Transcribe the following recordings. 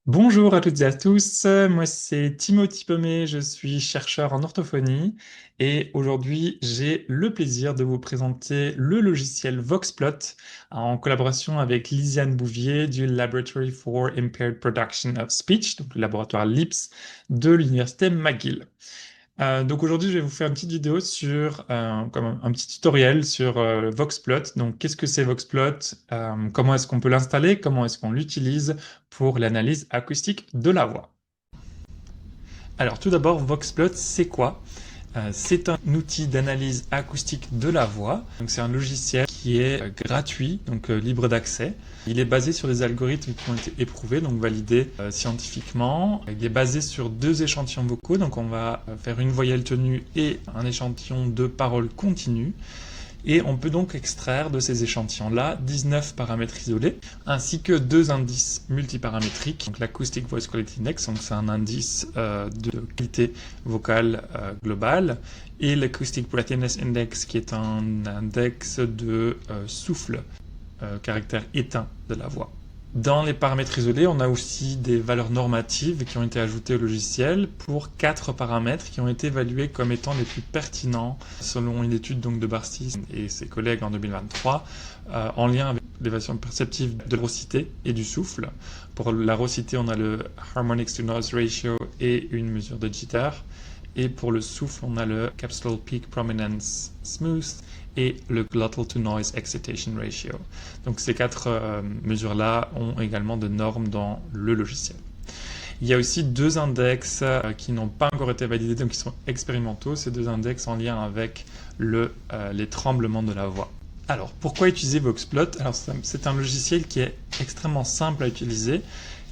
Bonjour à toutes et à tous, moi c'est Timothy Pomé, je suis chercheur en orthophonie et aujourd'hui j'ai le plaisir de vous présenter le logiciel Voxplot en collaboration avec Lisiane Bouvier du Laboratory for Impaired Production of Speech, donc le laboratoire LIPS de l'université McGill. Donc aujourd'hui, je vais vous faire une petite vidéo sur, comme un petit tutoriel sur Voxplot. Donc qu'est-ce que c'est Voxplot? Comment est-ce qu'on peut l'installer? Comment est-ce qu'on l'utilise pour l'analyse acoustique de la voix? Alors tout d'abord, Voxplot, c'est quoi? C'est un outil d'analyse acoustique de la voix. Donc c'est un logiciel qui est gratuit, donc libre d'accès. Il est basé sur des algorithmes qui ont été éprouvés, donc validés scientifiquement. Il est basé sur deux échantillons vocaux, donc on va faire une voyelle tenue et un échantillon de paroles continues. Et on peut donc extraire de ces échantillons-là 19 paramètres isolés, ainsi que deux indices multiparamétriques. Donc l'Acoustic Voice Quality Index, donc c'est un indice de qualité vocale globale, et l'Acoustic Breathiness Index, qui est un index de souffle, caractère éteint de la voix. Dans les paramètres isolés, on a aussi des valeurs normatives qui ont été ajoutées au logiciel pour 4 paramètres qui ont été évalués comme étant les plus pertinents selon une étude donc de Barstis et ses collègues en 2023 en lien avec l'évaluation perceptive de la raucité et du souffle. Pour la raucité, on a le Harmonics to Noise Ratio et une mesure de jitter. Et pour le souffle, on a le Capsular Peak Prominence Smooth et le Glottal to Noise Excitation Ratio. Donc ces quatre mesures-là ont également de normes dans le logiciel. Il y a aussi deux index qui n'ont pas encore été validés, donc qui sont expérimentaux, ces deux index en lien avec les tremblements de la voix. Alors, pourquoi utiliser Voxplot? Alors, c'est un logiciel qui est extrêmement simple à utiliser,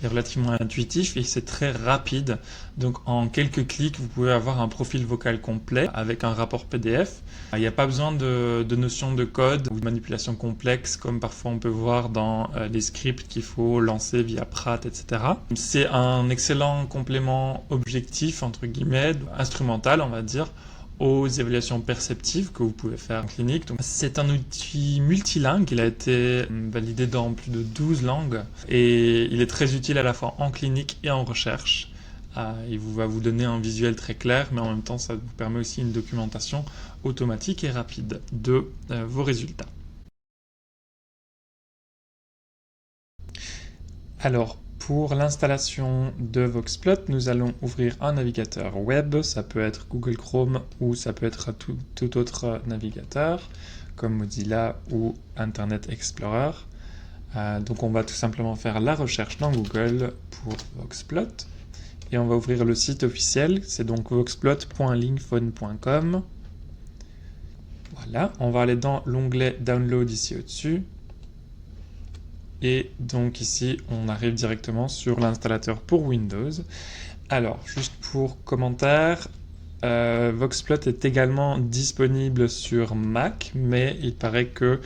est relativement intuitif et c'est très rapide. Donc, en quelques clics, vous pouvez avoir un profil vocal complet avec un rapport PDF. Il n'y a pas besoin de notions de code ou de manipulation complexe comme parfois on peut voir dans les scripts qu'il faut lancer via Prat, etc. C'est un excellent complément objectif, entre guillemets, instrumental, on va dire, aux évaluations perceptives que vous pouvez faire en clinique. C'est un outil multilingue, il a été validé dans plus de 12 langues et il est très utile à la fois en clinique et en recherche. Il va vous donner un visuel très clair, mais en même temps ça vous permet aussi une documentation automatique et rapide de vos résultats. Alors, pour l'installation de Voxplot, nous allons ouvrir un navigateur web. Ça peut être Google Chrome ou ça peut être tout autre navigateur, comme Mozilla ou Internet Explorer. Donc on va tout simplement faire la recherche dans Google pour Voxplot. Et on va ouvrir le site officiel, c'est donc voxplot.linkphone.com. Voilà, on va aller dans l'onglet Download ici au-dessus. Et donc ici, on arrive directement sur l'installateur pour Windows. Alors, juste pour commentaire, Voxplot est également disponible sur Mac, mais il paraît que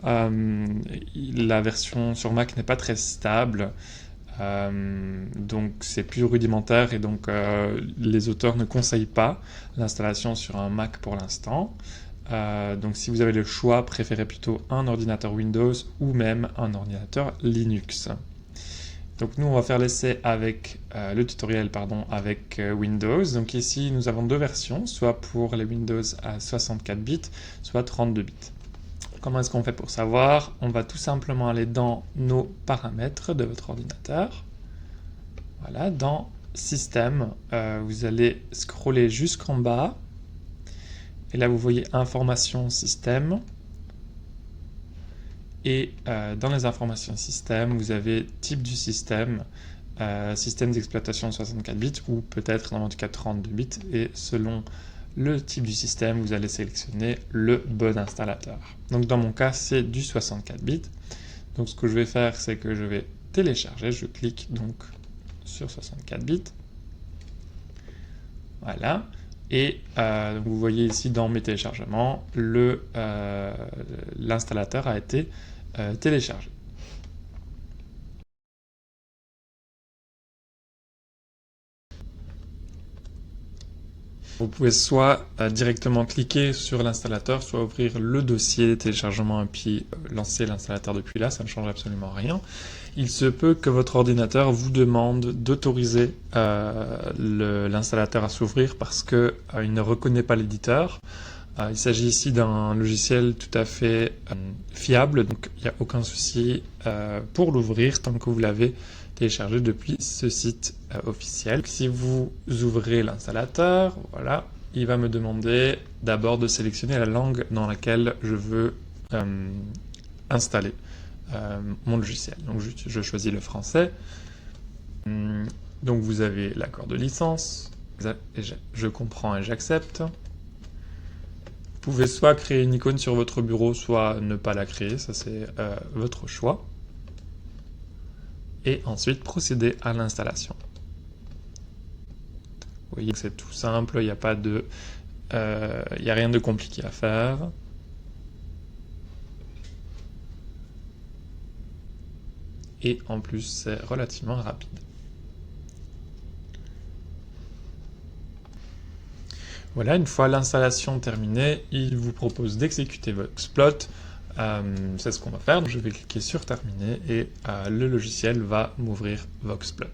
la version sur Mac n'est pas très stable. Donc c'est plus rudimentaire et donc les auteurs ne conseillent pas l'installation sur un Mac pour l'instant. Donc si vous avez le choix, préférez plutôt un ordinateur Windows ou même un ordinateur Linux. Donc nous on va faire l'essai avec le tutoriel avec Windows. Donc ici nous avons deux versions, soit pour les Windows à 64 bits, soit 32 bits. Comment est-ce qu'on fait pour savoir? On va tout simplement aller dans nos paramètres de votre ordinateur. Voilà, dans Système, vous allez scroller jusqu'en bas. Et là, vous voyez Informations Système. Et dans les informations système, vous avez type du système, système d'exploitation 64 bits ou peut-être dans votre cas 32 bits. Et selon le type du système, vous allez sélectionner le bon installateur. Donc dans mon cas, c'est du 64 bits. Donc ce que je vais faire, c'est que je vais télécharger. Je clique donc sur 64 bits. Voilà. Et vous voyez ici dans mes téléchargements, l'installateur a été téléchargé. Vous pouvez soit directement cliquer sur l'installateur, soit ouvrir le dossier téléchargement et puis lancer l'installateur depuis là, ça ne change absolument rien. Il se peut que votre ordinateur vous demande d'autoriser l'installateur à s'ouvrir parce qu'il ne reconnaît pas l'éditeur. Il s'agit ici d'un logiciel tout à fait fiable, donc il n'y a aucun souci pour l'ouvrir tant que vous l'avez téléchargé depuis ce site officiel. Si vous ouvrez l'installateur, voilà, il va me demander d'abord de sélectionner la langue dans laquelle je veux installer mon logiciel. Donc je choisis le français. Donc vous avez l'accord de licence, je comprends et j'accepte. Vous pouvez soit créer une icône sur votre bureau, soit ne pas la créer, ça c'est votre choix. Et ensuite procéder à l'installation. Vous voyez que c'est tout simple, il n'y a pas de, il n'y a rien de compliqué à faire. Et en plus, c'est relativement rapide. Voilà, une fois l'installation terminée, il vous propose d'exécuter Voxplot. C'est ce qu'on va faire. Donc je vais cliquer sur terminer et le logiciel va m'ouvrir Voxplot.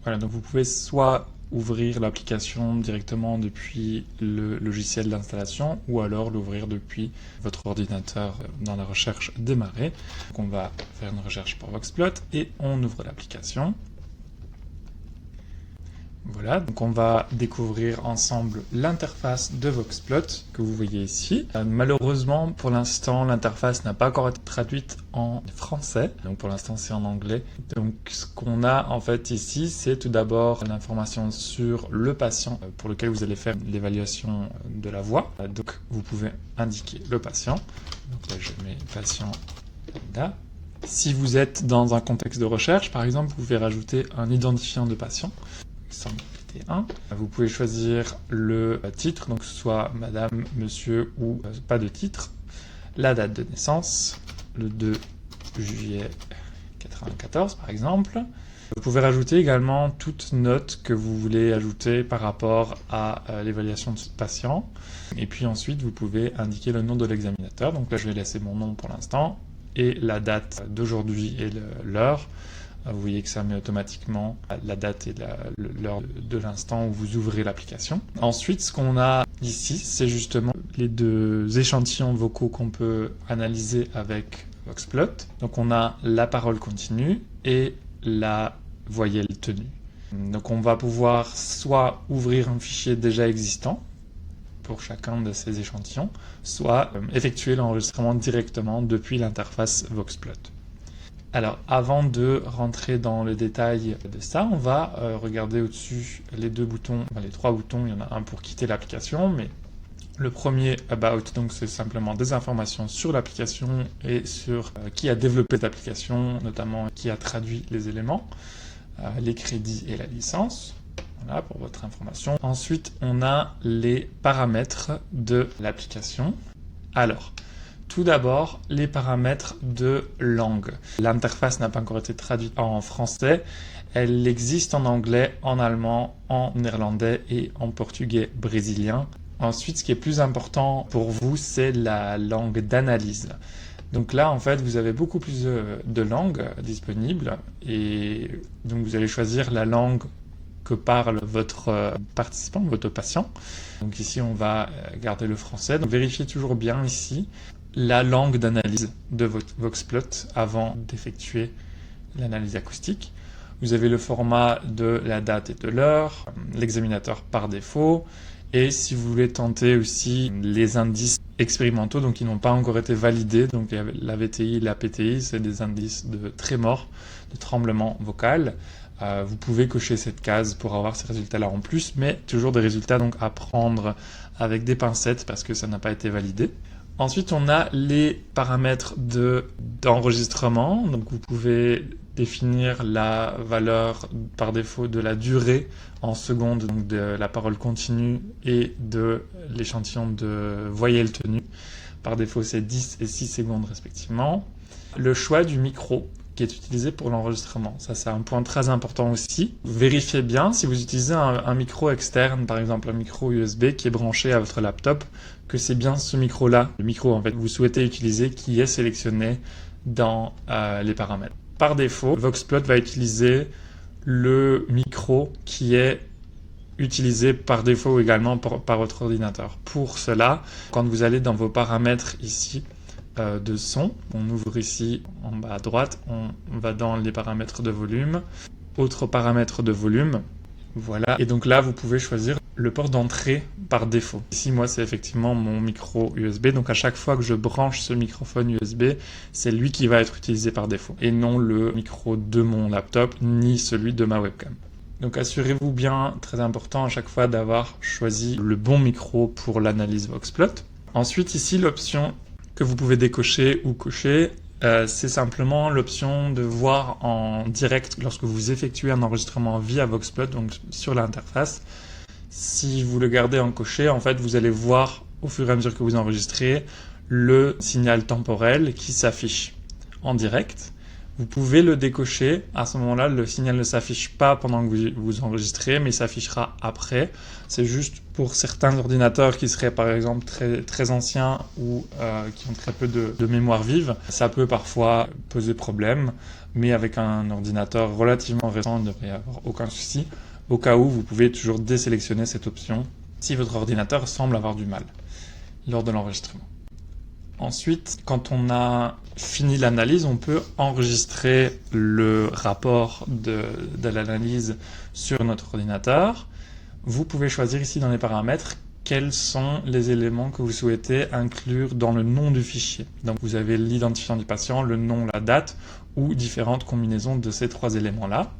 Voilà, donc vous pouvez soit ouvrir l'application directement depuis le logiciel d'installation ou alors l'ouvrir depuis votre ordinateur dans la recherche démarrer. Donc on va faire une recherche pour Voxplot et on ouvre l'application. Voilà, donc on va découvrir ensemble l'interface de Voxplot que vous voyez ici. Malheureusement, pour l'instant, l'interface n'a pas encore été traduite en français, donc pour l'instant c'est en anglais. Donc ce qu'on a en fait ici, c'est tout d'abord l'information sur le patient pour lequel vous allez faire l'évaluation de la voix. Donc vous pouvez indiquer le patient. Donc là je mets patient là. Si vous êtes dans un contexte de recherche, par exemple, vous pouvez rajouter un identifiant de patient. Vous pouvez choisir le titre, donc que ce soit madame, monsieur ou pas de titre, la date de naissance, le 2 juillet 94 par exemple. Vous pouvez rajouter également toute note que vous voulez ajouter par rapport à l'évaluation de ce patient. Et puis ensuite, vous pouvez indiquer le nom de l'examinateur. Donc là, je vais laisser mon nom pour l'instant et la date d'aujourd'hui et l'heure. Vous voyez que ça met automatiquement la date et l'heure de l'instant où vous ouvrez l'application. Ensuite, ce qu'on a ici, c'est justement les deux échantillons vocaux qu'on peut analyser avec Voxplot. Donc on a la parole continue et la voyelle tenue. Donc on va pouvoir soit ouvrir un fichier déjà existant pour chacun de ces échantillons, soit effectuer l'enregistrement directement depuis l'interface Voxplot. Alors, avant de rentrer dans le détail de ça, on va regarder au-dessus les deux boutons, enfin, les trois boutons. Il y en a un pour quitter l'application, mais le premier About, donc c'est simplement des informations sur l'application et sur qui a développé l'application, notamment qui a traduit les éléments, les crédits et la licence. Voilà pour votre information. Ensuite, on a les paramètres de l'application. Alors, tout d'abord, les paramètres de langue. L'interface n'a pas encore été traduite en français. Elle existe en anglais, en allemand, en néerlandais et en portugais brésilien. Ensuite, ce qui est plus important pour vous, c'est la langue d'analyse. Donc là, en fait, vous avez beaucoup plus de langues disponibles et donc vous allez choisir la langue que parle votre participant, votre patient. Donc ici, on va garder le français. Donc vérifiez toujours bien ici la langue d'analyse de votre Voxplot avant d'effectuer l'analyse acoustique. Vous avez le format de la date et de l'heure, l'examinateur par défaut, et si vous voulez tenter aussi les indices expérimentaux, donc qui n'ont pas encore été validés, donc la VTI, la PTI, c'est des indices de trémor, de tremblement vocal. Vous pouvez cocher cette case pour avoir ces résultats-là en plus, mais toujours des résultats donc à prendre avec des pincettes parce que ça n'a pas été validé. Ensuite, on a les paramètres d'enregistrement. Donc, vous pouvez définir la valeur par défaut de la durée en secondes, donc de la parole continue et de l'échantillon de voyelles tenues. par défaut c'est 10 et 6 secondes respectivement. Le choix du micro qui est utilisé pour l'enregistrement. Ça, c'est un point très important aussi. Vérifiez bien si vous utilisez un micro externe, par exemple un micro USB qui est branché à votre laptop, que c'est bien ce micro-là, le micro en fait que vous souhaitez utiliser, qui est sélectionné dans les paramètres. Par défaut, Voxplot va utiliser le micro qui est utilisé par défaut également par votre ordinateur. Pour cela, quand vous allez dans vos paramètres ici, de son. On ouvre ici en bas à droite, on va dans les paramètres de volume, autres paramètres de volume, voilà. Et donc là, vous pouvez choisir le port d'entrée par défaut. Ici, moi, c'est effectivement mon micro USB. Donc à chaque fois que je branche ce microphone USB, c'est lui qui va être utilisé par défaut et non le micro de mon laptop ni celui de ma webcam. Donc assurez-vous bien, très important à chaque fois, d'avoir choisi le bon micro pour l'analyse Voxplot. Ensuite, ici, l'option que vous pouvez décocher ou cocher, c'est simplement l'option de voir en direct lorsque vous effectuez un enregistrement via Voxplot, donc sur l'interface. Si vous le gardez en coché, en fait, vous allez voir au fur et à mesure que vous enregistrez le signal temporel qui s'affiche en direct. Vous pouvez le décocher. À ce moment-là, le signal ne s'affiche pas pendant que vous enregistrez, mais il s'affichera après. C'est juste pour certains ordinateurs qui seraient par exemple très anciens ou qui ont très peu de mémoire vive. Ça peut parfois poser problème, mais avec un ordinateur relativement récent, il ne devrait y avoir aucun souci. Au cas où, vous pouvez toujours désélectionner cette option si votre ordinateur semble avoir du mal lors de l'enregistrement. Ensuite, quand on a fini l'analyse, on peut enregistrer le rapport de l'analyse sur notre ordinateur. Vous pouvez choisir ici dans les paramètres quels sont les éléments que vous souhaitez inclure dans le nom du fichier. Donc vous avez l'identifiant du patient, le nom, la date ou différentes combinaisons de ces trois éléments-là.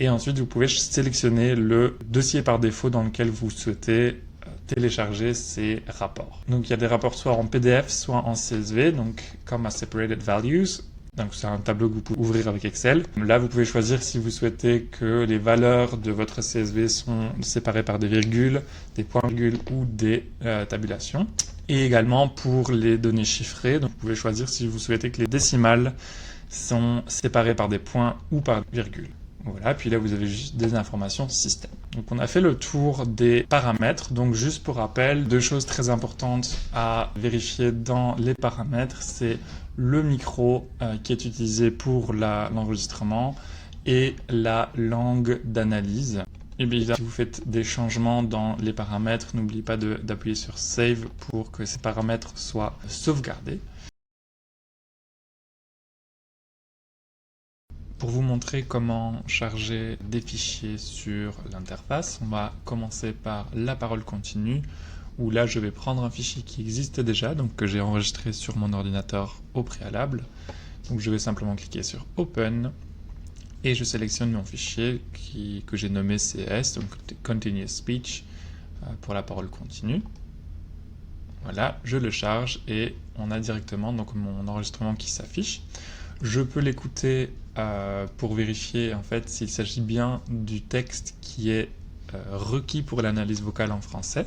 Et ensuite, vous pouvez sélectionner le dossier par défaut dans lequel vous souhaitez télécharger ces rapports. Donc il y a des rapports soit en PDF, soit en CSV, donc comme à Separated Values. Donc c'est un tableau que vous pouvez ouvrir avec Excel. Là, vous pouvez choisir si vous souhaitez que les valeurs de votre CSV sont séparées par des virgules, des points-virgules ou des tabulations. Et également pour les données chiffrées, donc vous pouvez choisir si vous souhaitez que les décimales sont séparées par des points ou par des virgules. Voilà, puis là vous avez juste des informations système. Donc on a fait le tour des paramètres. Donc juste pour rappel, deux choses très importantes à vérifier dans les paramètres, c'est le micro qui est utilisé pour l'enregistrement et la langue d'analyse. Et bien évidemment, si vous faites des changements dans les paramètres, n'oubliez pas d'appuyer sur Save pour que ces paramètres soient sauvegardés. Pour vous montrer comment charger des fichiers sur l'interface, on va commencer par la parole continue, où là je vais prendre un fichier qui existe déjà, donc que j'ai enregistré sur mon ordinateur au préalable. Donc je vais simplement cliquer sur Open, et je sélectionne mon fichier que j'ai nommé CS, donc Continuous Speech, pour la parole continue. Voilà, je le charge et on a directement donc mon enregistrement qui s'affiche. Je peux l'écouter pour vérifier en fait s'il s'agit bien du texte qui est requis pour l'analyse vocale en français.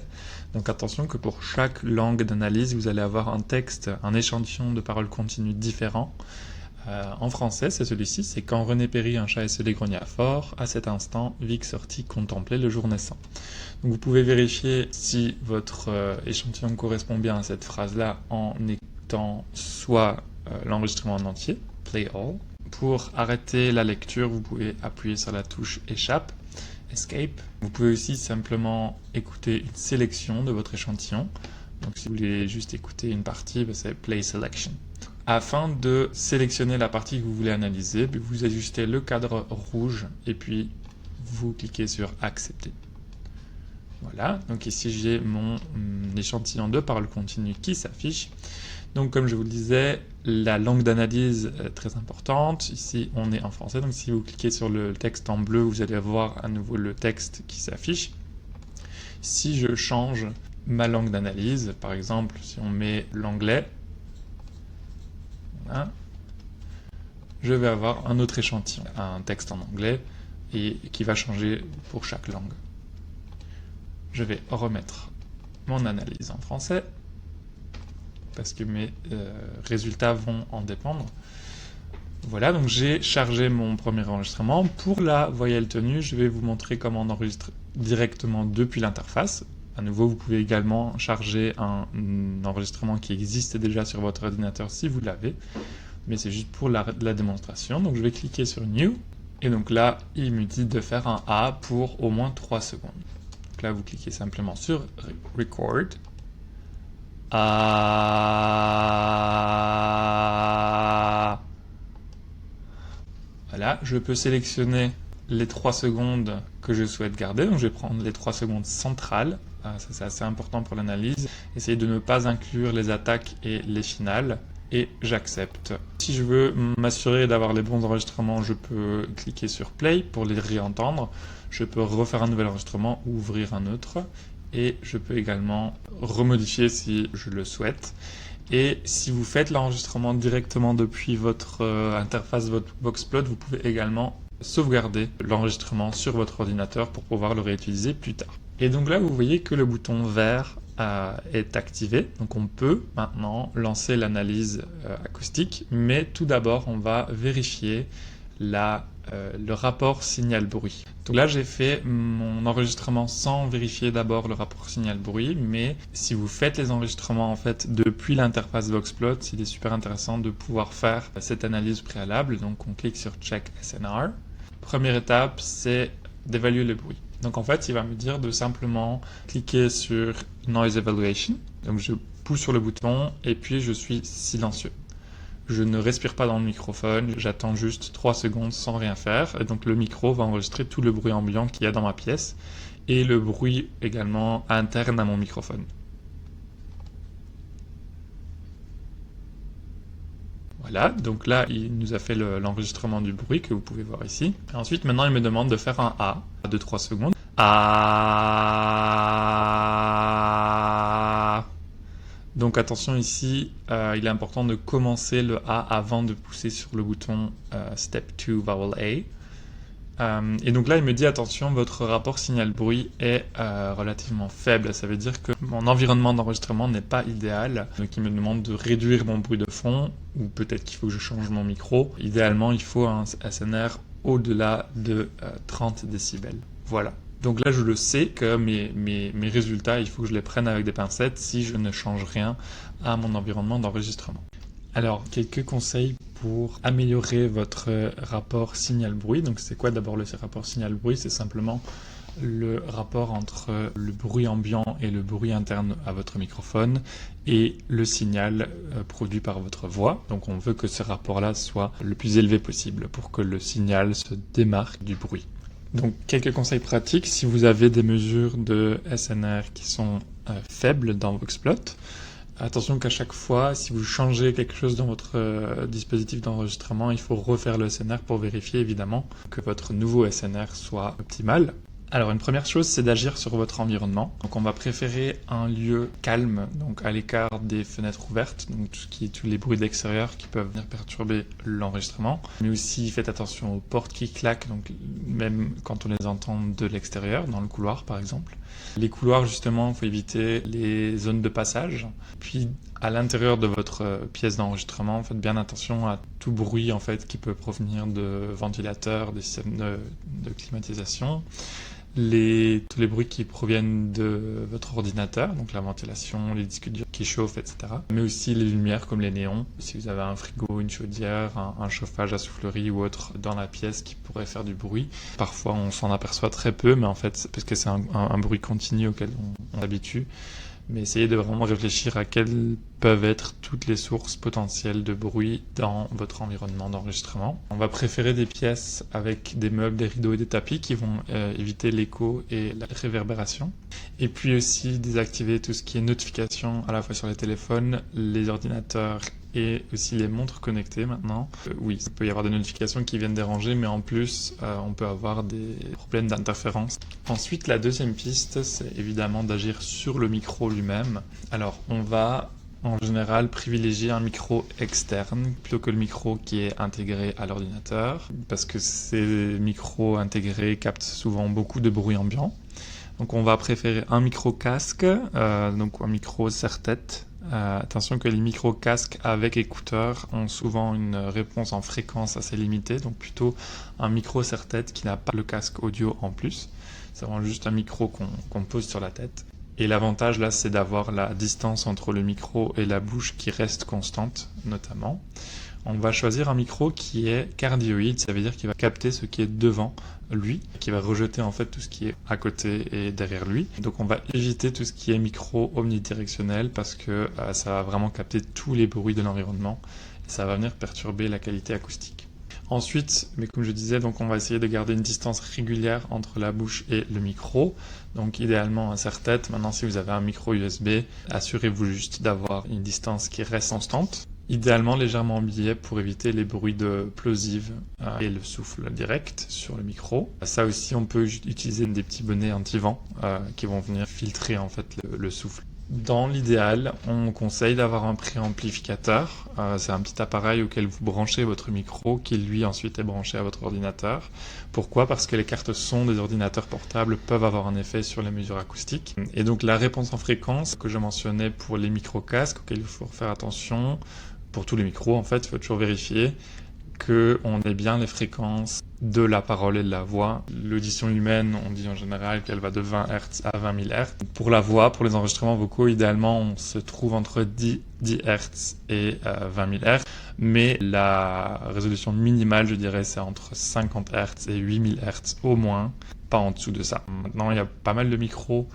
Donc attention que pour chaque langue d'analyse, vous allez avoir un texte, un échantillon de paroles continues différent. En français, c'est celui-ci, c'est quand René périt, un chat esselé grogna fort, à cet instant, Vic sortit contempler le jour naissant. Donc vous pouvez vérifier si votre échantillon correspond bien à cette phrase-là en écoutant soit l'enregistrement en entier, Play All. Pour arrêter la lecture, vous pouvez appuyer sur la touche Échappe, Escape. Vous pouvez aussi simplement écouter une sélection de votre échantillon. Donc si vous voulez juste écouter une partie, c'est Play Selection. Afin de sélectionner la partie que vous voulez analyser, vous ajustez le cadre rouge et puis vous cliquez sur Accepter. Voilà, donc ici j'ai mon échantillon de paroles continues qui s'affiche. Donc comme je vous le disais, la langue d'analyse est très importante. Ici on est en français, donc si vous cliquez sur le texte en bleu, vous allez avoir à nouveau le texte qui s'affiche. Si je change ma langue d'analyse, par exemple si on met l'anglais, voilà, je vais avoir un autre échantillon, un texte en anglais, et qui va changer pour chaque langue. Je vais remettre mon analyse en français. parce que mes résultats vont en dépendre. Voilà, donc j'ai chargé mon premier enregistrement. Pour la voyelle tenue, je vais vous montrer comment on enregistre directement depuis l'interface. À nouveau, vous pouvez également charger un enregistrement qui existe déjà sur votre ordinateur si vous l'avez, mais c'est juste pour la démonstration. Donc je vais cliquer sur New, et donc là, il me dit de faire un A pour au moins 3 secondes. Donc là, vous cliquez simplement sur Record. Voilà, je peux sélectionner les 3 secondes que je souhaite garder. Donc je vais prendre les 3 secondes centrales. Ça c'est assez important pour l'analyse. Essayez de ne pas inclure les attaques et les finales. Et j'accepte. Si je veux m'assurer d'avoir les bons enregistrements, je peux cliquer sur Play pour les réentendre. Je peux refaire un nouvel enregistrement ou ouvrir un autre. Et je peux également remodifier si je le souhaite. Et si vous faites l'enregistrement directement depuis votre interface, votre Voxplot, vous pouvez également sauvegarder l'enregistrement sur votre ordinateur pour pouvoir le réutiliser plus tard. Et donc là, vous voyez que le bouton vert est activé. Donc on peut maintenant lancer l'analyse acoustique, mais tout d'abord, on va vérifier le rapport signal-bruit. Donc là, j'ai fait mon enregistrement sans vérifier d'abord le rapport signal-bruit, mais si vous faites les enregistrements en fait depuis l'interface Voxplot, il est super intéressant de pouvoir faire cette analyse préalable. Donc on clique sur Check SNR. Première étape, c'est d'évaluer le bruit. Donc en fait, il va me dire de simplement cliquer sur Noise Evaluation. Donc je pousse sur le bouton et puis je suis silencieux. Je ne respire pas dans le microphone, j'attends juste 3 secondes sans rien faire. Et donc le micro va enregistrer tout le bruit ambiant qu'il y a dans ma pièce et le bruit également interne à mon microphone. Voilà, donc là il nous a fait l'enregistrement du bruit que vous pouvez voir ici. Et ensuite maintenant il me demande de faire un A de 3 secondes. A. Donc attention ici, il est important de commencer le A avant de pousser sur le bouton Step 2 Vowel A. Et donc là il me dit attention, votre rapport signal-bruit est relativement faible. Ça veut dire que mon environnement d'enregistrement n'est pas idéal. Donc il me demande de réduire mon bruit de fond, ou peut-être qu'il faut que je change mon micro. Idéalement il faut un SNR au-delà de 30 décibels. Voilà. Donc là, je le sais que mes résultats, il faut que je les prenne avec des pincettes si je ne change rien à mon environnement d'enregistrement. Alors, quelques conseils pour améliorer votre rapport signal-bruit. Donc, c'est quoi d'abord le rapport signal-bruit? C'est simplement le rapport entre le bruit ambiant et le bruit interne à votre microphone et le signal produit par votre voix. Donc, on veut que ce rapport-là soit le plus élevé possible pour que le signal se démarque du bruit. Donc, quelques conseils pratiques. Si vous avez des mesures de SNR qui sont faibles dans Voxplot, attention qu'à chaque fois, si vous changez quelque chose dans votre dispositif d'enregistrement, il faut refaire le SNR pour vérifier évidemment que votre nouveau SNR soit optimal. Alors une première chose, c'est d'agir sur votre environnement. Donc on va préférer un lieu calme, donc à l'écart des fenêtres ouvertes, donc tous les bruits d'extérieur qui peuvent venir perturber l'enregistrement. Mais aussi faites attention aux portes qui claquent, donc même quand on les entend de l'extérieur, dans le couloir par exemple. Les couloirs justement, il faut éviter les zones de passage. Puis à l'intérieur de votre pièce d'enregistrement, faites bien attention à tout bruit en fait qui peut provenir de ventilateurs, des systèmes de climatisation. Tous les bruits qui proviennent de votre ordinateur, donc la ventilation, les disques durs qui chauffent, etc. Mais aussi les lumières comme les néons. Si vous avez un frigo, une chaudière, un chauffage à soufflerie ou autre dans la pièce qui pourrait faire du bruit, parfois on s'en aperçoit très peu, mais en fait c'est parce que c'est un bruit continu auquel on s'habitue. Mais essayez de vraiment réfléchir à quelles peuvent être toutes les sources potentielles de bruit dans votre environnement d'enregistrement. On va préférer des pièces avec des meubles, des rideaux et des tapis qui vont éviter l'écho et la réverbération. Et puis aussi désactiver tout ce qui est notification à la fois sur les téléphones, les ordinateurs et aussi les montres connectées maintenant. Oui, il peut y avoir des notifications qui viennent déranger, mais en plus, on peut avoir des problèmes d'interférence. Ensuite, la deuxième piste, c'est évidemment d'agir sur le micro lui-même. Alors, on va en général privilégier un micro externe plutôt que le micro qui est intégré à l'ordinateur, parce que ces micros intégrés captent souvent beaucoup de bruit ambiant. Donc on va préférer un micro casque, donc un micro serre-tête, Attention que les micro-casques avec écouteurs ont souvent une réponse en fréquence assez limitée, donc plutôt un micro serre-tête qui n'a pas le casque audio en plus. C'est vraiment juste un micro qu'on pose sur la tête. Et l'avantage là, c'est d'avoir la distance entre le micro et la bouche qui reste constante, notamment. On va choisir un micro qui est cardioïde, ça veut dire qu'il va capter ce qui est devant lui, qui va rejeter en fait tout ce qui est à côté et derrière lui. Donc on va éviter tout ce qui est micro omnidirectionnel parce que ça va vraiment capter tous les bruits de l'environnement et ça va venir perturber la qualité acoustique. Ensuite, mais comme je disais, donc on va essayer de garder une distance régulière entre la bouche et le micro. Donc idéalement un serre-tête. Maintenant, si vous avez un micro USB, assurez-vous juste d'avoir une distance qui reste constante. Idéalement légèrement embillé pour éviter les bruits de plosives et le souffle direct sur le micro. Ça aussi, on peut utiliser des petits bonnets anti-vent qui vont venir filtrer en fait le souffle. Dans l'idéal, on conseille d'avoir un préamplificateur. C'est un petit appareil auquel vous branchez votre micro qui lui ensuite est branché à votre ordinateur. Pourquoi? Parce que les cartes son des ordinateurs portables peuvent avoir un effet sur les mesures acoustiques. Et donc la réponse en fréquence que je mentionnais pour les micro-casques auxquels il faut faire attention, pour tous les micros en fait, il faut toujours vérifier qu'on ait bien les fréquences de la parole et de la voix. L'audition humaine, on dit en général qu'elle va de 20 Hz à 20 000 Hz. Pour la voix, pour les enregistrements vocaux, idéalement, on se trouve entre 10 Hz et 20 000 Hz. Mais la résolution minimale, je dirais, c'est entre 50 Hz et 8000 Hz au moins, pas en dessous de ça. Maintenant, il y a pas mal de micros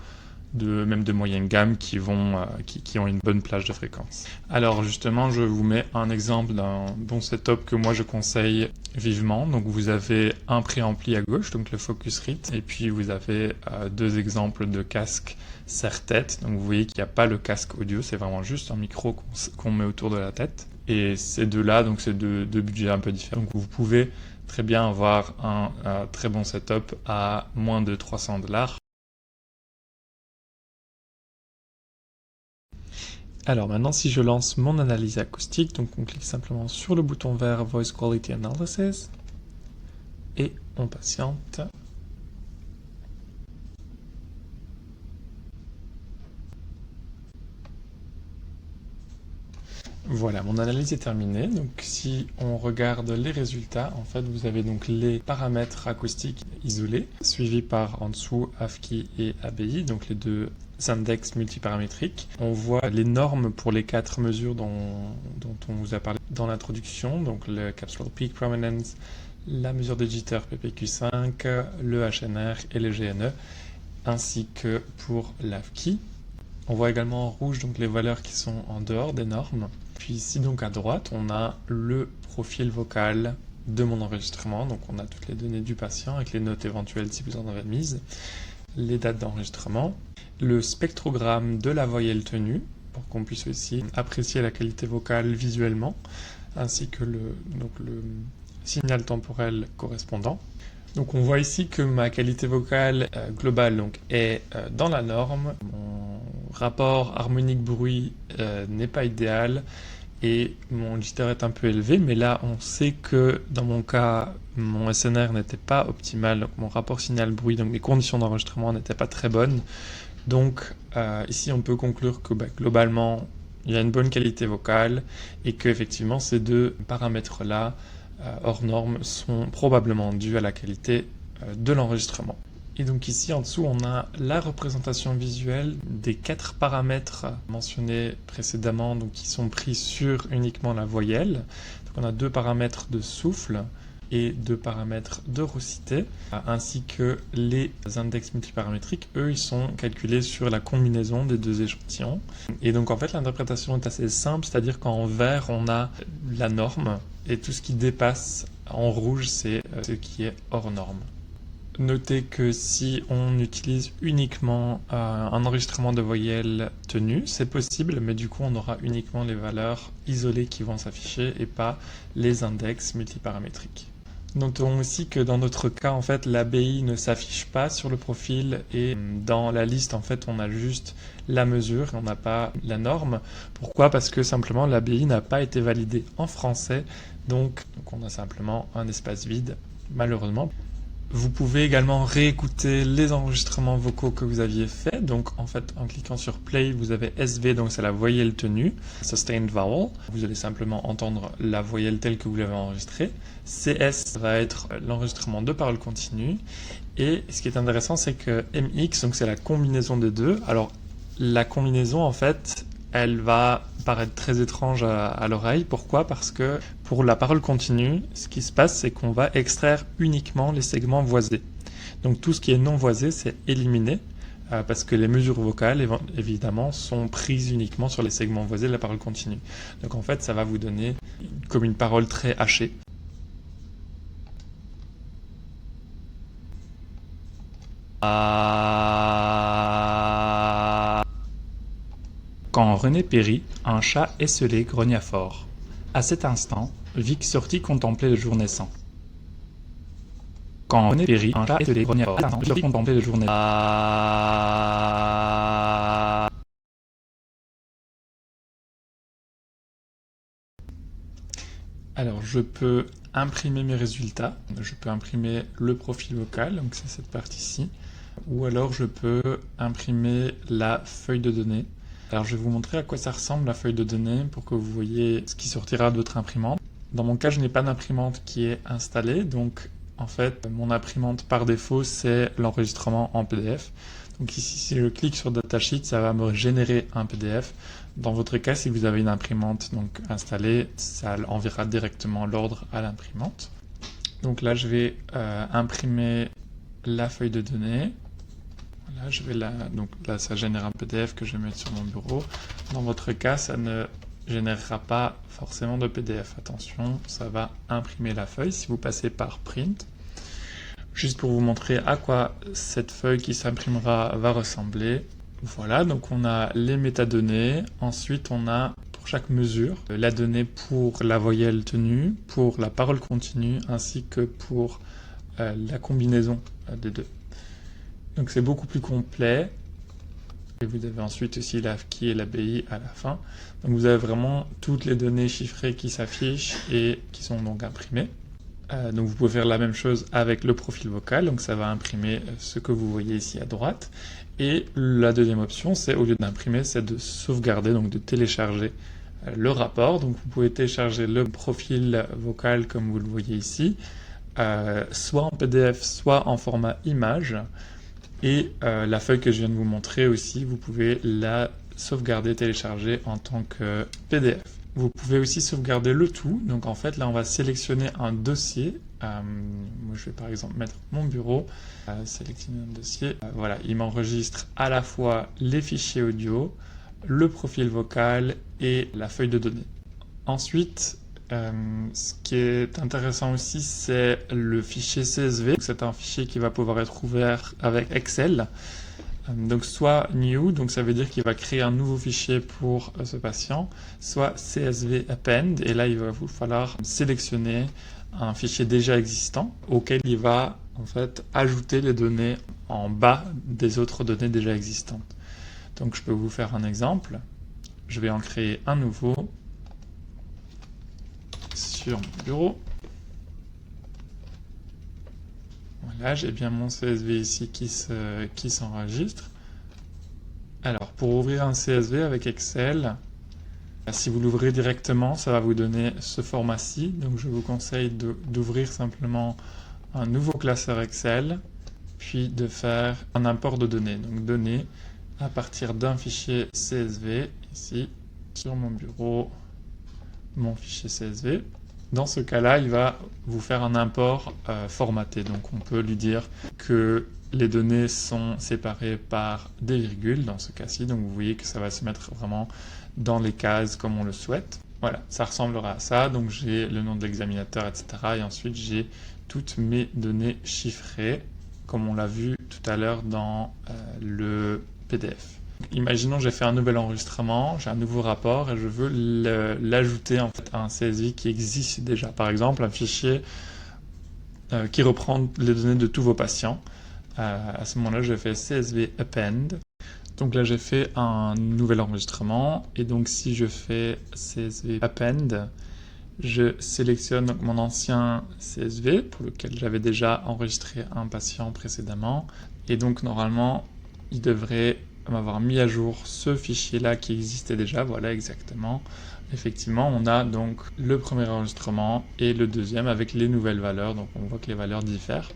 même de moyenne gamme qui ont une bonne plage de fréquence. Alors justement, je vous mets un exemple d'un bon setup que moi je conseille vivement. Donc vous avez un préampli à gauche, donc le Focusrite, et puis vous avez deux exemples de casques serre-tête. Donc vous voyez qu'il n'y a pas le casque audio, c'est vraiment juste un micro qu'on met autour de la tête. Et ces deux-là, donc c'est deux budgets un peu différents. Donc vous pouvez très bien avoir un très bon setup à moins de $300. Alors maintenant, si je lance mon analyse acoustique, donc on clique simplement sur le bouton vert Voice Quality Analysis et on patiente. Voilà, mon analyse est terminée. Donc si on regarde les résultats, en fait, vous avez donc les paramètres acoustiques isolés, suivis par en dessous AFKI et ABI, donc les deux index multiparamétriques. On voit les normes pour les 4 mesures dont on vous a parlé dans l'introduction, donc le Capsular Peak Prominence, la mesure de jitter PPQ5, le HNR et le GNE, ainsi que pour l'AFKI. On voit également en rouge donc les valeurs qui sont en dehors des normes. Puis ici donc à droite, on a le profil vocal de mon enregistrement, donc on a toutes les données du patient avec les notes éventuelles si vous en avez mises, les dates d'enregistrement, le spectrogramme de la voyelle tenue, pour qu'on puisse aussi apprécier la qualité vocale visuellement, ainsi que le signal temporel correspondant. Donc on voit ici que ma qualité vocale globale donc, est dans la norme, mon rapport harmonique-bruit n'est pas idéal, et mon jitter est un peu élevé, mais là on sait que dans mon cas, mon SNR n'était pas optimal, donc mon rapport signal-bruit, donc mes conditions d'enregistrement n'étaient pas très bonnes. Donc ici on peut conclure que globalement il y a une bonne qualité vocale et que effectivement ces deux paramètres-là hors normes sont probablement dus à la qualité de l'enregistrement. Et donc ici en dessous on a la représentation visuelle des 4 paramètres mentionnés précédemment, donc qui sont pris sur uniquement la voyelle. Donc on a 2 paramètres de souffle et 2 paramètres de raucité, ainsi que les index multiparamétriques, eux ils sont calculés sur la combinaison des 2 échantillons. Et donc en fait l'interprétation est assez simple, c'est-à-dire qu'en vert on a la norme et tout ce qui dépasse en rouge c'est ce qui est hors norme. Notez que si on utilise uniquement un enregistrement de voyelles tenues, c'est possible, mais du coup on aura uniquement les valeurs isolées qui vont s'afficher et pas les index multiparamétriques. Notons aussi que dans notre cas, en fait, l'ABI ne s'affiche pas sur le profil et dans la liste, en fait, on a juste la mesure et on n'a pas la norme. Pourquoi? Parce que simplement l'ABI n'a pas été validé en français, donc on a simplement un espace vide, malheureusement. Vous pouvez également réécouter les enregistrements vocaux que vous aviez faits. Donc en fait, en cliquant sur Play, vous avez SV, donc c'est la voyelle tenue, Sustained Vowel. Vous allez simplement entendre la voyelle telle que vous l'avez enregistrée. CS va être l'enregistrement de paroles continues. Et ce qui est intéressant, c'est que MX, donc c'est la combinaison des deux. Alors la combinaison, en fait, elle va paraître très étrange à l'oreille. Pourquoi? Parce que pour la parole continue, ce qui se passe, c'est qu'on va extraire uniquement les segments voisés. Donc tout ce qui est non voisé, c'est éliminé, parce que les mesures vocales, évidemment, sont prises uniquement sur les segments voisés de la parole continue. Donc en fait, ça va vous donner comme une parole très hachée. Quand René périt, un chat esseulé grogna fort. À cet instant, Vic sortit contempler le jour naissant. Quand René périt, un chat esseulé grogna fort. À cet instant, Vic sortit contempler le jour naissant. Alors, je peux imprimer mes résultats. Je peux imprimer le profil vocal, donc c'est cette partie-ci. Ou alors, je peux imprimer la feuille de données. Alors, je vais vous montrer à quoi ça ressemble la feuille de données pour que vous voyez ce qui sortira de votre imprimante. Dans mon cas, je n'ai pas d'imprimante qui est installée, donc en fait, mon imprimante par défaut, c'est l'enregistrement en PDF. Donc ici, si je clique sur Datasheet, ça va me générer un PDF. Dans votre cas, si vous avez une imprimante donc installée, ça enverra directement l'ordre à l'imprimante. Donc là, je vais imprimer la feuille de données. Voilà, donc là, ça génère un PDF que je vais mettre sur mon bureau. Dans votre cas, ça ne générera pas forcément de PDF. Attention, ça va imprimer la feuille si vous passez par Print. Juste pour vous montrer à quoi cette feuille qui s'imprimera va ressembler. Voilà, donc on a les métadonnées. Ensuite, on a pour chaque mesure la donnée pour la voyelle tenue, pour la parole continue, ainsi que pour la combinaison des deux. Donc c'est beaucoup plus complet. Et vous avez ensuite aussi l'AFKI et l'ABI à la fin. Donc vous avez vraiment toutes les données chiffrées qui s'affichent et qui sont donc imprimées. Donc vous pouvez faire la même chose avec le profil vocal, donc ça va imprimer ce que vous voyez ici à droite. Et la deuxième option, c'est au lieu d'imprimer, c'est de sauvegarder, donc de télécharger le rapport. Donc vous pouvez télécharger le profil vocal comme vous le voyez ici, soit en PDF, soit en format image. Et la feuille que je viens de vous montrer aussi, vous pouvez la sauvegarder, télécharger en tant que PDF. Vous pouvez aussi sauvegarder le tout. Donc en fait, là, on va sélectionner un dossier. Moi, je vais par exemple mettre mon bureau, sélectionner un dossier. Voilà, il m'enregistre à la fois les fichiers audio, le profil vocal et la feuille de données. Ensuite, ce qui est intéressant aussi, c'est le fichier CSV. C'est un fichier qui va pouvoir être ouvert avec Excel. Donc soit new, donc ça veut dire qu'il va créer un nouveau fichier pour ce patient, soit CSV append, et là il va vous falloir sélectionner un fichier déjà existant auquel il va en fait ajouter les données en bas des autres données déjà existantes. Donc je peux vous faire un exemple. Je vais en créer un nouveau sur mon bureau. Voilà, j'ai bien mon CSV ici qui s'enregistre. Alors, pour ouvrir un CSV avec Excel, si vous l'ouvrez directement, ça va vous donner ce format-ci. Donc, je vous conseille d'ouvrir simplement un nouveau classeur Excel, puis de faire un import de données. Donc, données à partir d'un fichier CSV, ici, sur mon bureau, mon fichier CSV. Dans ce cas-là, il va vous faire un import formaté. Donc on peut lui dire que les données sont séparées par des virgules dans ce cas-ci. Donc vous voyez que ça va se mettre vraiment dans les cases comme on le souhaite. Voilà, ça ressemblera à ça. Donc j'ai le nom de l'examinateur, etc. Et ensuite j'ai toutes mes données chiffrées, comme on l'a vu tout à l'heure dans le PDF. Imaginons j'ai fait un nouvel enregistrement, j'ai un nouveau rapport et je veux l'ajouter en fait à un CSV qui existe déjà. Par exemple, un fichier qui reprend les données de tous vos patients. À ce moment-là, je fais CSV append. Donc là, j'ai fait un nouvel enregistrement et donc si je fais CSV append, Je sélectionne donc mon ancien CSV pour lequel j'avais déjà enregistré un patient précédemment. Et donc normalement, il devrait m'avoir mis à jour ce fichier-là qui existait déjà. Voilà exactement. Effectivement, on a donc le premier enregistrement et le deuxième avec les nouvelles valeurs. Donc on voit que les valeurs diffèrent.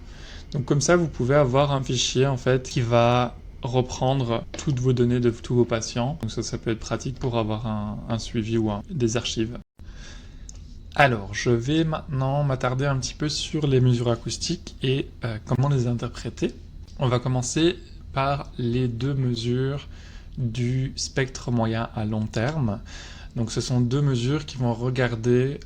Donc comme ça, vous pouvez avoir un fichier en fait qui va reprendre toutes vos données de tous vos patients. Donc ça peut être pratique pour avoir un suivi ou des archives. Alors, je vais maintenant m'attarder un petit peu sur les mesures acoustiques et comment les interpréter. On va commencer par les deux mesures du spectre moyen à long terme. Donc ce sont deux mesures qui vont regarder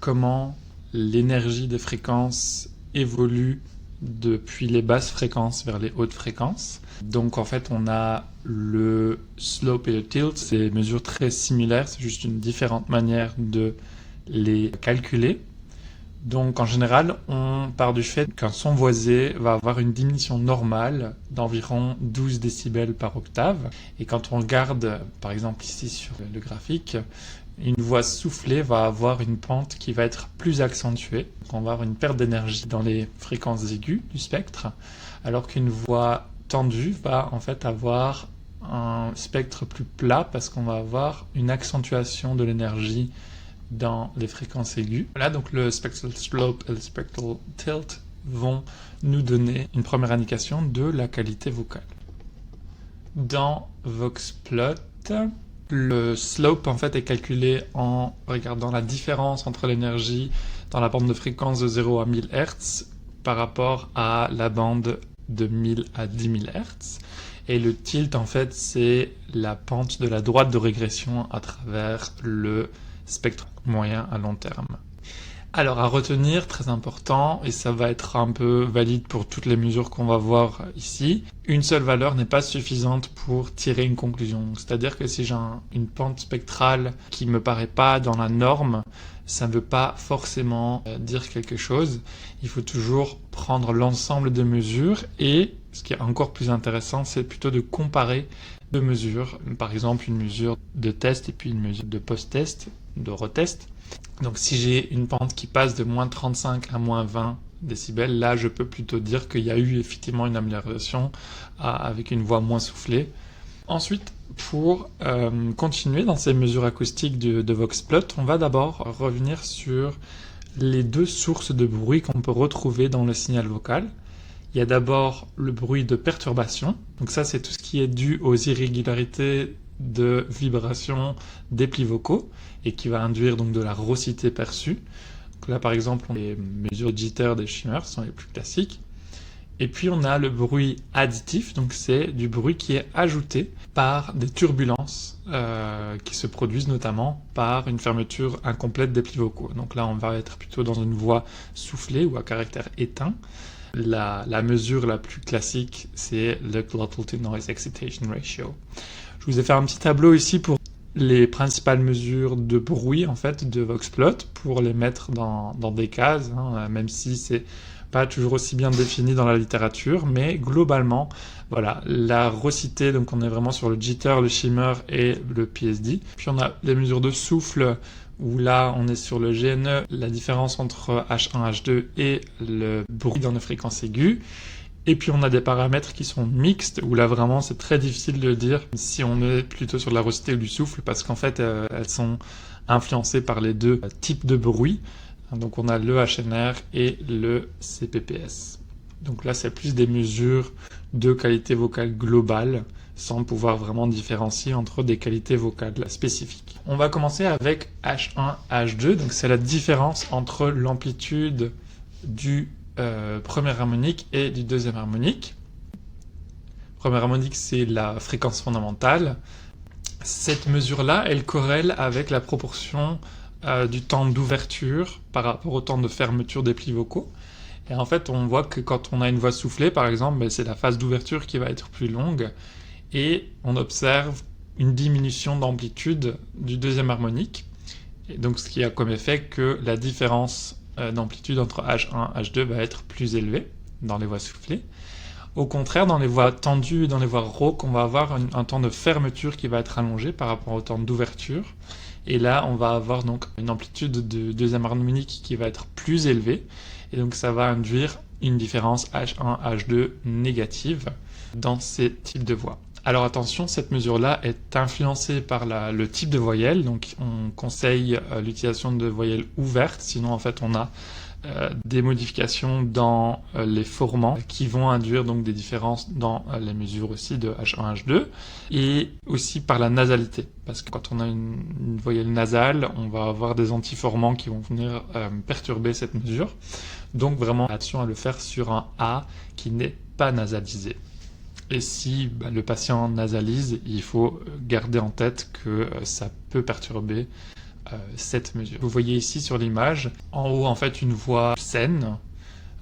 comment l'énergie des fréquences évolue depuis les basses fréquences vers les hautes fréquences. Donc en fait on a le slope et le tilt, c'est des mesures très similaires, c'est juste une différente manière de les calculer. Donc en général, on part du fait qu'un son voisé va avoir une diminution normale d'environ 12 décibels par octave. Et quand on regarde, par exemple ici sur le graphique, une voix soufflée va avoir une pente qui va être plus accentuée. Donc on va avoir une perte d'énergie dans les fréquences aiguës du spectre, alors qu'une voix tendue va en fait avoir un spectre plus plat parce qu'on va avoir une accentuation de l'énergie dans les fréquences aiguës. Voilà, donc le spectral slope et le spectral tilt vont nous donner une première indication de la qualité vocale. Dans VoxPlot, le slope en fait est calculé en regardant la différence entre l'énergie dans la bande de fréquence de 0 à 1000 Hz par rapport à la bande de 1000 à 10 000 Hz. Et le tilt en fait c'est la pente de la droite de régression à travers le spectre moyen à long terme. Alors à retenir, très important, et ça va être un peu valide pour toutes les mesures qu'on va voir ici, une seule valeur n'est pas suffisante pour tirer une conclusion. C'est-à-dire que si j'ai une pente spectrale qui me paraît pas dans la norme, ça ne veut pas forcément dire quelque chose. Il faut toujours prendre l'ensemble des mesures et, ce qui est encore plus intéressant, c'est plutôt de comparer deux mesures. Par exemple, une mesure de test et puis une mesure de post-test, de retest. Donc si j'ai une pente qui passe de moins 35 à moins 20 décibels, là je peux plutôt dire qu'il y a eu effectivement une amélioration avec une voix moins soufflée. Ensuite, pour continuer dans ces mesures acoustiques de VoxPlot, on va d'abord revenir sur les deux sources de bruit qu'on peut retrouver dans le signal vocal. Il y a d'abord le bruit de perturbation, donc ça c'est tout ce qui est dû aux irrégularités de vibration des plis vocaux et qui va induire donc de la raucité perçue. Donc là par exemple les mesures de jitter des Shimmer sont les plus classiques. Et puis on a le bruit additif, donc c'est du bruit qui est ajouté par des turbulences qui se produisent notamment par une fermeture incomplète des plis vocaux. Donc là on va être plutôt dans une voix soufflée ou à caractère éteint. La mesure la plus classique c'est le glottal to noise excitation ratio. Je vous ai fait un petit tableau ici pour les principales mesures de bruit en fait de VoxPlot pour les mettre dans des cases, hein, même si c'est pas toujours aussi bien défini dans la littérature, mais globalement, voilà, la raucité, donc on est vraiment sur le jitter, le shimmer et le PSD. Puis on a les mesures de souffle, où là on est sur le GNE, la différence entre H1, H2 et le bruit dans les fréquences aiguës. Et puis on a des paramètres qui sont mixtes, où là vraiment c'est très difficile de dire si on est plutôt sur de la raucité ou du souffle, parce qu'en fait elles sont influencées par les deux types de bruit. Donc on a le HNR et le CPPS. Donc là c'est plus des mesures de qualité vocale globale, sans pouvoir vraiment différencier entre des qualités vocales spécifiques. On va commencer avec H1, H2, donc c'est la différence entre l'amplitude du première harmonique et du deuxième harmonique. Première harmonique, c'est la fréquence fondamentale. Cette mesure-là, elle corrèle avec la proportion du temps d'ouverture par rapport au temps de fermeture des plis vocaux. Et en fait, on voit que quand on a une voix soufflée, par exemple, c'est la phase d'ouverture qui va être plus longue, et on observe une diminution d'amplitude du deuxième harmonique. Et donc, ce qui a comme effet que la différence d'amplitude entre H1 et H2 va être plus élevée dans les voix soufflées. Au contraire, dans les voix tendues et dans les voix rauques, on va avoir un temps de fermeture qui va être allongé par rapport au temps d'ouverture. Et là, on va avoir donc une amplitude de deuxième harmonique qui va être plus élevée. Et donc ça va induire une différence H1, H2 négative dans ces types de voix. Alors attention, cette mesure-là est influencée par le type de voyelle, donc on conseille l'utilisation de voyelles ouvertes, sinon en fait on a des modifications dans les formants qui vont induire donc des différences dans les mesures aussi de H1, H2 et aussi par la nasalité, parce que quand on a une voyelle nasale, on va avoir des antiformants qui vont venir perturber cette mesure. Donc vraiment attention à le faire sur un A qui n'est pas nasalisé. Et si le patient nasalise, il faut garder en tête que ça peut perturber cette mesure. Vous voyez ici sur l'image, en haut en fait une voix saine,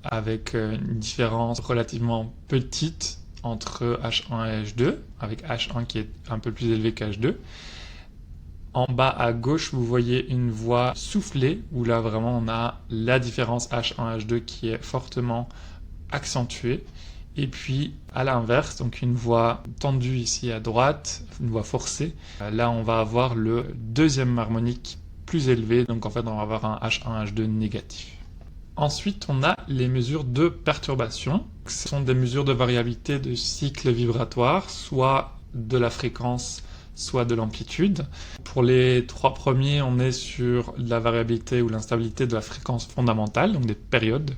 avec une différence relativement petite entre H1 et H2, avec H1 qui est un peu plus élevé qu'H2. En bas à gauche, vous voyez une voix soufflée, où là vraiment on a la différence H1, H2 qui est fortement accentuée. Et puis à l'inverse, donc une voix tendue ici à droite, une voix forcée. Là on va avoir le deuxième harmonique plus élevé, donc en fait on va avoir un H1, H2 négatif. Ensuite on a les mesures de perturbation. Ce sont des mesures de variabilité de cycle vibratoire, soit de la fréquence, soit de l'amplitude. Pour les trois premiers, on est sur la variabilité ou l'instabilité de la fréquence fondamentale, donc des périodes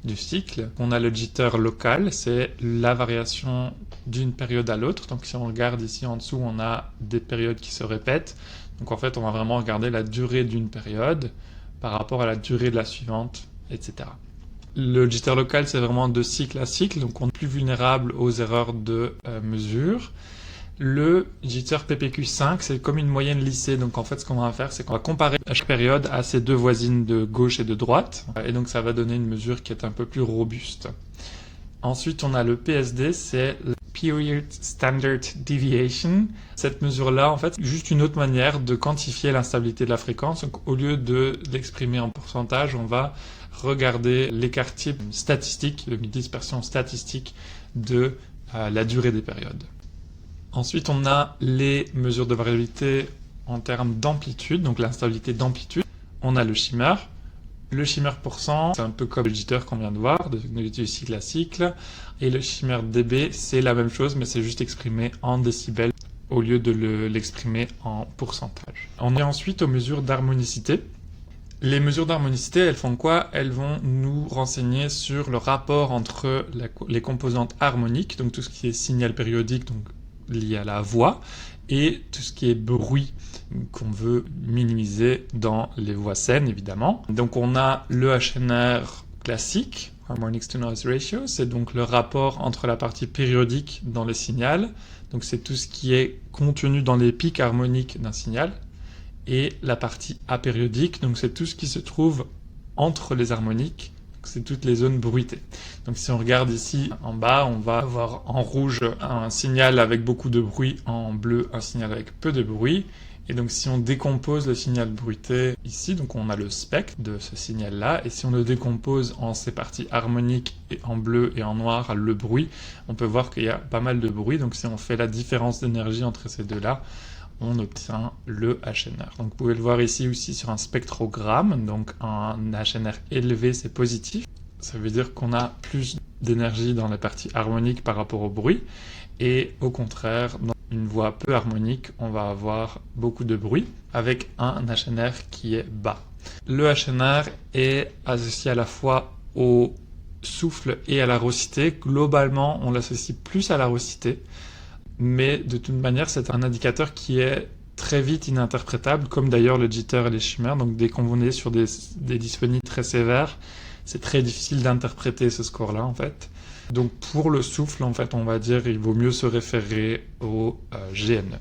du cycle. On a le jitter local, c'est la variation d'une période à l'autre. Donc si on regarde ici en dessous, on a des périodes qui se répètent. Donc en fait, on va vraiment regarder la durée d'une période par rapport à la durée de la suivante, etc. Le jitter local, c'est vraiment de cycle à cycle, donc on est plus vulnérable aux erreurs de mesure. Le jitter PPQ5, c'est comme une moyenne lissée. Donc en fait, ce qu'on va faire, c'est qu'on va comparer chaque période à ses deux voisines de gauche et de droite. Et donc ça va donner une mesure qui est un peu plus robuste. Ensuite, on a le PSD, c'est le Period Standard Deviation. Cette mesure-là, en fait, c'est juste une autre manière de quantifier l'instabilité de la fréquence. Donc au lieu de l'exprimer en pourcentage, on va regarder l'écart type statistique, donc une dispersion statistique de la durée des périodes. Ensuite, on a les mesures de variabilité en termes d'amplitude, donc l'instabilité d'amplitude. On a le shimmer. Le shimmer %, c'est un peu comme le jitter qu'on vient de voir, du cycle à cycle. Et le shimmer dB, c'est la même chose, mais c'est juste exprimé en décibels au lieu de l'exprimer en pourcentage. On est ensuite aux mesures d'harmonicité. Les mesures d'harmonicité, elles font quoi? Elles vont nous renseigner sur le rapport entre les composantes harmoniques, donc tout ce qui est signal périodique, donc lié à la voix, et tout ce qui est bruit qu'on veut minimiser dans les voix saines, évidemment. Donc on a le HNR classique, Harmonics to Noise Ratio, c'est donc le rapport entre la partie périodique dans le signal, donc c'est tout ce qui est contenu dans les pics harmoniques d'un signal, et la partie apériodique, donc c'est tout ce qui se trouve entre les harmoniques, c'est toutes les zones bruitées. Donc si on regarde ici en bas, on va avoir en rouge un signal avec beaucoup de bruit, en bleu un signal avec peu de bruit. Et donc si on décompose le signal bruité ici, donc on a le spectre de ce signal-là, et si on le décompose en ses parties harmoniques, et en bleu et en noir, le bruit, on peut voir qu'il y a pas mal de bruit. Donc si on fait la différence d'énergie entre ces deux-là, on obtient le HNR. Donc vous pouvez le voir ici aussi sur un spectrogramme, donc un HNR élevé c'est positif, ça veut dire qu'on a plus d'énergie dans la partie harmonique par rapport au bruit, et au contraire, dans une voix peu harmonique, on va avoir beaucoup de bruit, avec un HNR qui est bas. Le HNR est associé à la fois au souffle et à la raucité. Globalement, on l'associe plus à la raucité, mais de toute manière, c'est un indicateur qui est très vite ininterprétable, comme d'ailleurs le jitter et les shimmers. Donc dès qu'on est sur des dysphonies très sévères, c'est très difficile d'interpréter ce score-là, en fait. Donc pour le souffle, en fait, on va dire il vaut mieux se référer au GNE.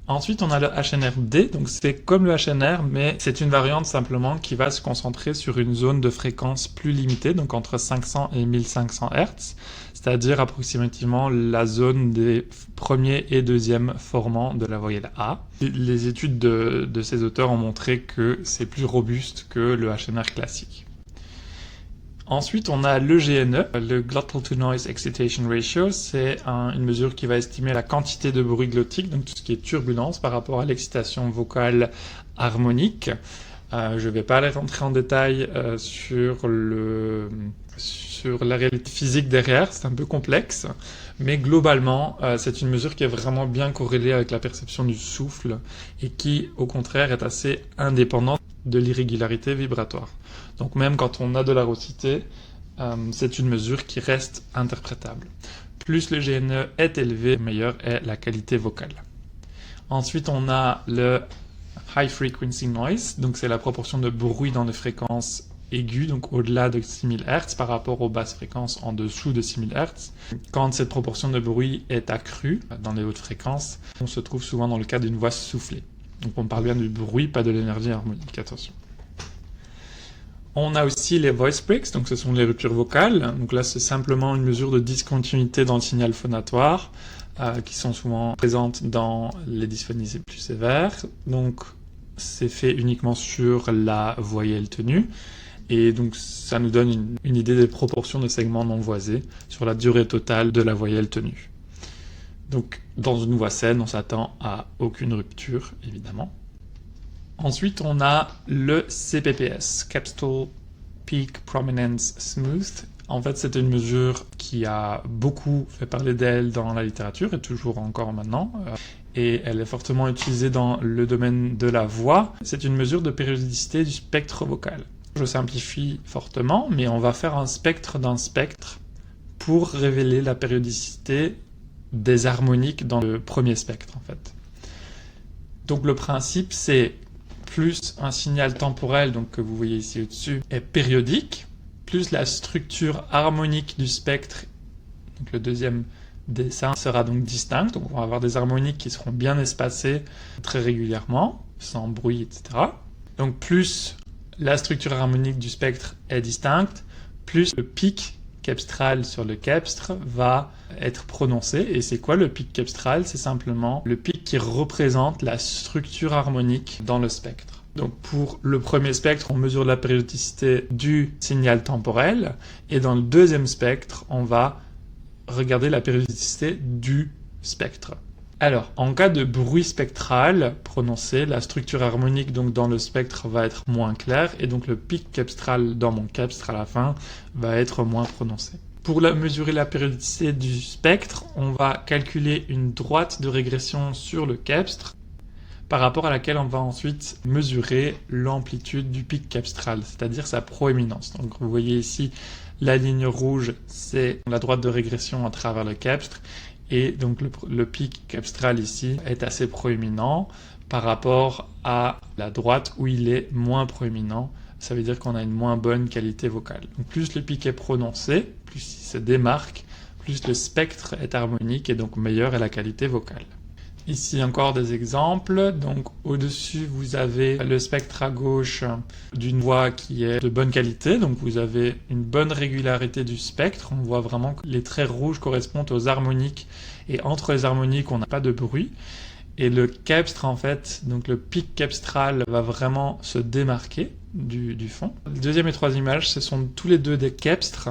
Ensuite, on a le HNR-D, donc c'est comme le HNR, mais c'est une variante simplement qui va se concentrer sur une zone de fréquence plus limitée, donc entre 500 et 1500 Hz, c'est-à-dire approximativement la zone des premiers et deuxièmes formants de la voyelle A. Les études de ces auteurs ont montré que c'est plus robuste que le HNR classique. Ensuite, on a le GNE, le Glottal to Noise Excitation Ratio. C'est une mesure qui va estimer la quantité de bruit glottique, donc tout ce qui est turbulence par rapport à l'excitation vocale harmonique. Je ne vais pas aller rentrer en détail sur la réalité physique derrière, c'est un peu complexe, mais globalement, c'est une mesure qui est vraiment bien corrélée avec la perception du souffle et qui, au contraire, est assez indépendante de l'irrégularité vibratoire. Donc même quand on a de la raucité, c'est une mesure qui reste interprétable. Plus le GNE est élevé, meilleure est la qualité vocale. Ensuite, on a le High Frequency Noise, donc c'est la proportion de bruit dans les fréquences aiguës, donc au-delà de 6000 Hz par rapport aux basses fréquences en dessous de 6000 Hz. Quand cette proportion de bruit est accrue dans les hautes fréquences, on se trouve souvent dans le cas d'une voix soufflée. Donc on parle bien du bruit, pas de l'énergie harmonique, attention. On a aussi les voice breaks, donc ce sont les ruptures vocales. Donc là, c'est simplement une mesure de discontinuité dans le signal phonatoire, qui sont souvent présentes dans les dysphonies les plus sévères. Donc c'est fait uniquement sur la voyelle tenue. Et donc ça nous donne une idée des proportions de segments non voisés sur la durée totale de la voyelle tenue. Donc dans une voix saine, on s'attend à aucune rupture, évidemment. Ensuite, on a le CPPS, Capstone Peak Prominence Smooth. En fait, c'est une mesure qui a beaucoup fait parler d'elle dans la littérature, et toujours encore maintenant. Et elle est fortement utilisée dans le domaine de la voix. C'est une mesure de périodicité du spectre vocal. Je simplifie fortement, mais on va faire un spectre d'un spectre pour révéler la périodicité des harmoniques dans le premier spectre, en fait. Donc le principe, c'est plus un signal temporel, donc que vous voyez ici au-dessus, est périodique, plus la structure harmonique du spectre, donc le deuxième dessin sera donc distinct, donc on va avoir des harmoniques qui seront bien espacées très régulièrement, sans bruit, etc. Donc plus la structure harmonique du spectre est distincte, plus le pic cepstral sur le cepstre va être prononcé. Et c'est quoi le pic cepstral? C'est simplement le pic qui représente la structure harmonique dans le spectre. Donc pour le premier spectre, on mesure la périodicité du signal temporel, et dans le deuxième spectre, on va regarder la périodicité du spectre. Alors, en cas de bruit spectral prononcé, la structure harmonique donc dans le spectre va être moins claire, et donc le pic cepstral dans mon cepstre à la fin va être moins prononcé. Pour mesurer la périodicité du spectre, on va calculer une droite de régression sur le cepstre, par rapport à laquelle on va ensuite mesurer l'amplitude du pic cepstral, c'est-à-dire sa proéminence. Donc vous voyez ici, la ligne rouge, c'est la droite de régression à travers le cepstre, et donc le pic cepstral ici est assez proéminent par rapport à la droite où il est moins proéminent. Ça veut dire qu'on a une moins bonne qualité vocale. Donc plus le pic est prononcé, plus il se démarque, plus le spectre est harmonique, et donc meilleure est la qualité vocale. Ici encore des exemples. Donc au-dessus, vous avez le spectre à gauche d'une voix qui est de bonne qualité. Donc vous avez une bonne régularité du spectre. On voit vraiment que les traits rouges correspondent aux harmoniques, et entre les harmoniques, on n'a pas de bruit. Et le cepstre, en fait, donc le pic cepstral va vraiment se démarquer du fond. La deuxième et troisième image, ce sont tous les deux des cepstres,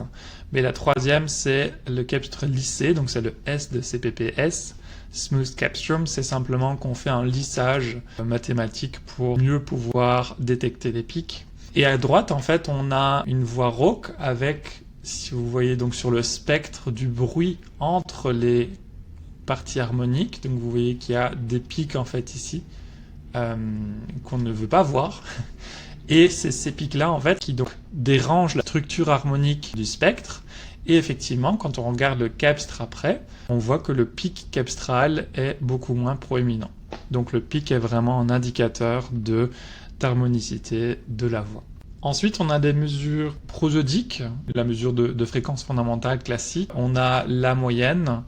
mais la troisième, c'est le cepstre lissé, donc c'est le S de CPPS. Smooth Cepstrum, c'est simplement qu'on fait un lissage mathématique pour mieux pouvoir détecter les pics. Et à droite, en fait, on a une voix rauque avec, si vous voyez donc sur le spectre du bruit entre les parties harmoniques, donc vous voyez qu'il y a des pics en fait ici qu'on ne veut pas voir. Et c'est ces pics-là en fait qui donc dérangent la structure harmonique du spectre. Et effectivement, quand on regarde le cepstre après, on voit que le pic cepstral est beaucoup moins proéminent. Donc le pic est vraiment un indicateur d'harmonicité de la voix. Ensuite, on a des mesures prosodiques, la mesure de fréquence fondamentale classique. On a la moyenne,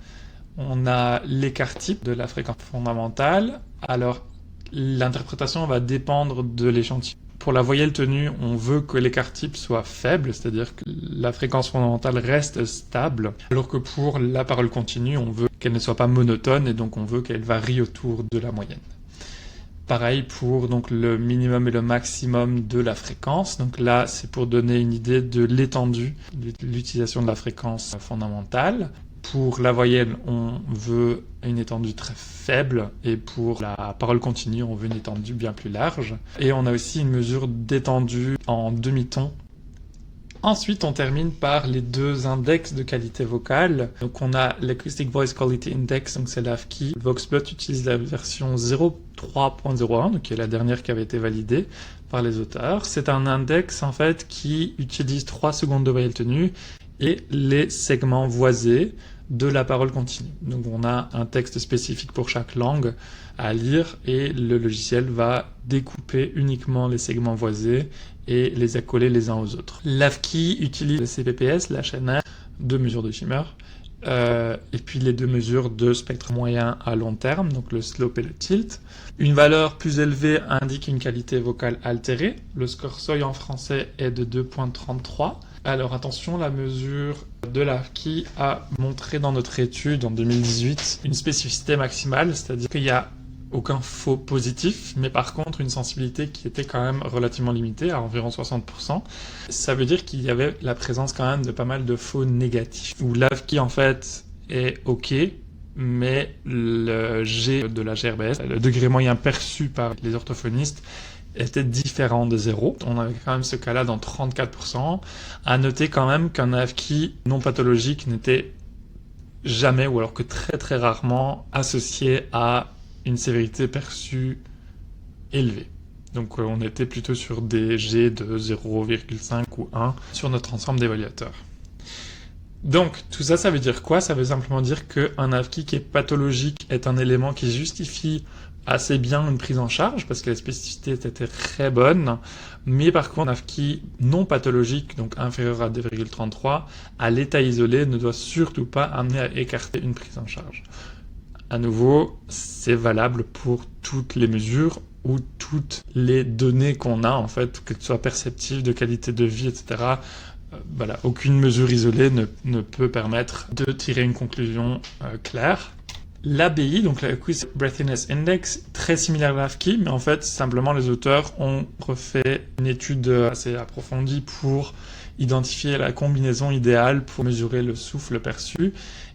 on a l'écart type de la fréquence fondamentale. Alors, l'interprétation va dépendre de l'échantillon. Pour la voyelle tenue, on veut que l'écart type soit faible, c'est-à-dire que la fréquence fondamentale reste stable, alors que pour la parole continue, on veut qu'elle ne soit pas monotone, et donc on veut qu'elle varie autour de la moyenne. Pareil pour donc le minimum et le maximum de la fréquence. Donc là, c'est pour donner une idée de l'étendue de l'utilisation de la fréquence fondamentale. Pour la voyelle, on veut une étendue très faible et pour la parole continue, on veut une étendue bien plus large. Et on a aussi une mesure d'étendue en demi-ton. Ensuite, on termine par les deux index de qualité vocale. Donc, on a l'Acoustic Voice Quality Index, donc c'est l'AFQI. VoxPlot utilise la version 0.3.01, donc qui est la dernière qui avait été validée par les auteurs. C'est un index, en fait, qui utilise 3 secondes de voyelle tenue et les segments voisés de la parole continue. Donc, on a un texte spécifique pour chaque langue à lire et le logiciel va découper uniquement les segments voisés et les accoler les uns aux autres. L'AFQI utilise le CPPS, la chaîne de mesure de shimmer, et puis les deux mesures de spectre moyen à long terme, donc le slope et le tilt. Une valeur plus élevée indique une qualité vocale altérée. Le score SOI en français est de 2.33. Alors attention, la mesure de l'AFQI a montré dans notre étude en 2018 une spécificité maximale, c'est-à-dire qu'il y a aucun faux positif, mais par contre une sensibilité qui était quand même relativement limitée, à environ 60%. Ça veut dire qu'il y avait la présence quand même de pas mal de faux négatifs, où l'AFQI en fait est OK, mais le G de la GRBS, le degré moyen perçu par les orthophonistes, était différent de 0. On avait quand même ce cas-là dans 34%. À noter quand même qu'un AFQI non pathologique n'était jamais, ou alors que très très rarement, associé à une sévérité perçue élevée. Donc on était plutôt sur des G de 0,5 ou 1 sur notre ensemble d'évaluateurs. Donc tout ça, ça veut dire quoi? Ça veut simplement dire qu'un AFQI qui est pathologique est un élément qui justifie assez bien une prise en charge, parce que la spécificité était très bonne, mais par contre un AFQI non pathologique, donc inférieur à 2,33, à l'état isolé, ne doit surtout pas amener à écarter une prise en charge. À nouveau, c'est valable pour toutes les mesures ou toutes les données qu'on a, en fait, que ce soit perceptives, de qualité de vie, etc. Voilà, aucune mesure isolée ne peut permettre de tirer une conclusion claire. L'ABI, donc l'Acoustic Breathiness Index, très similaire à l'AFQI, mais en fait, simplement les auteurs ont refait une étude assez approfondie pour identifier la combinaison idéale pour mesurer le souffle perçu.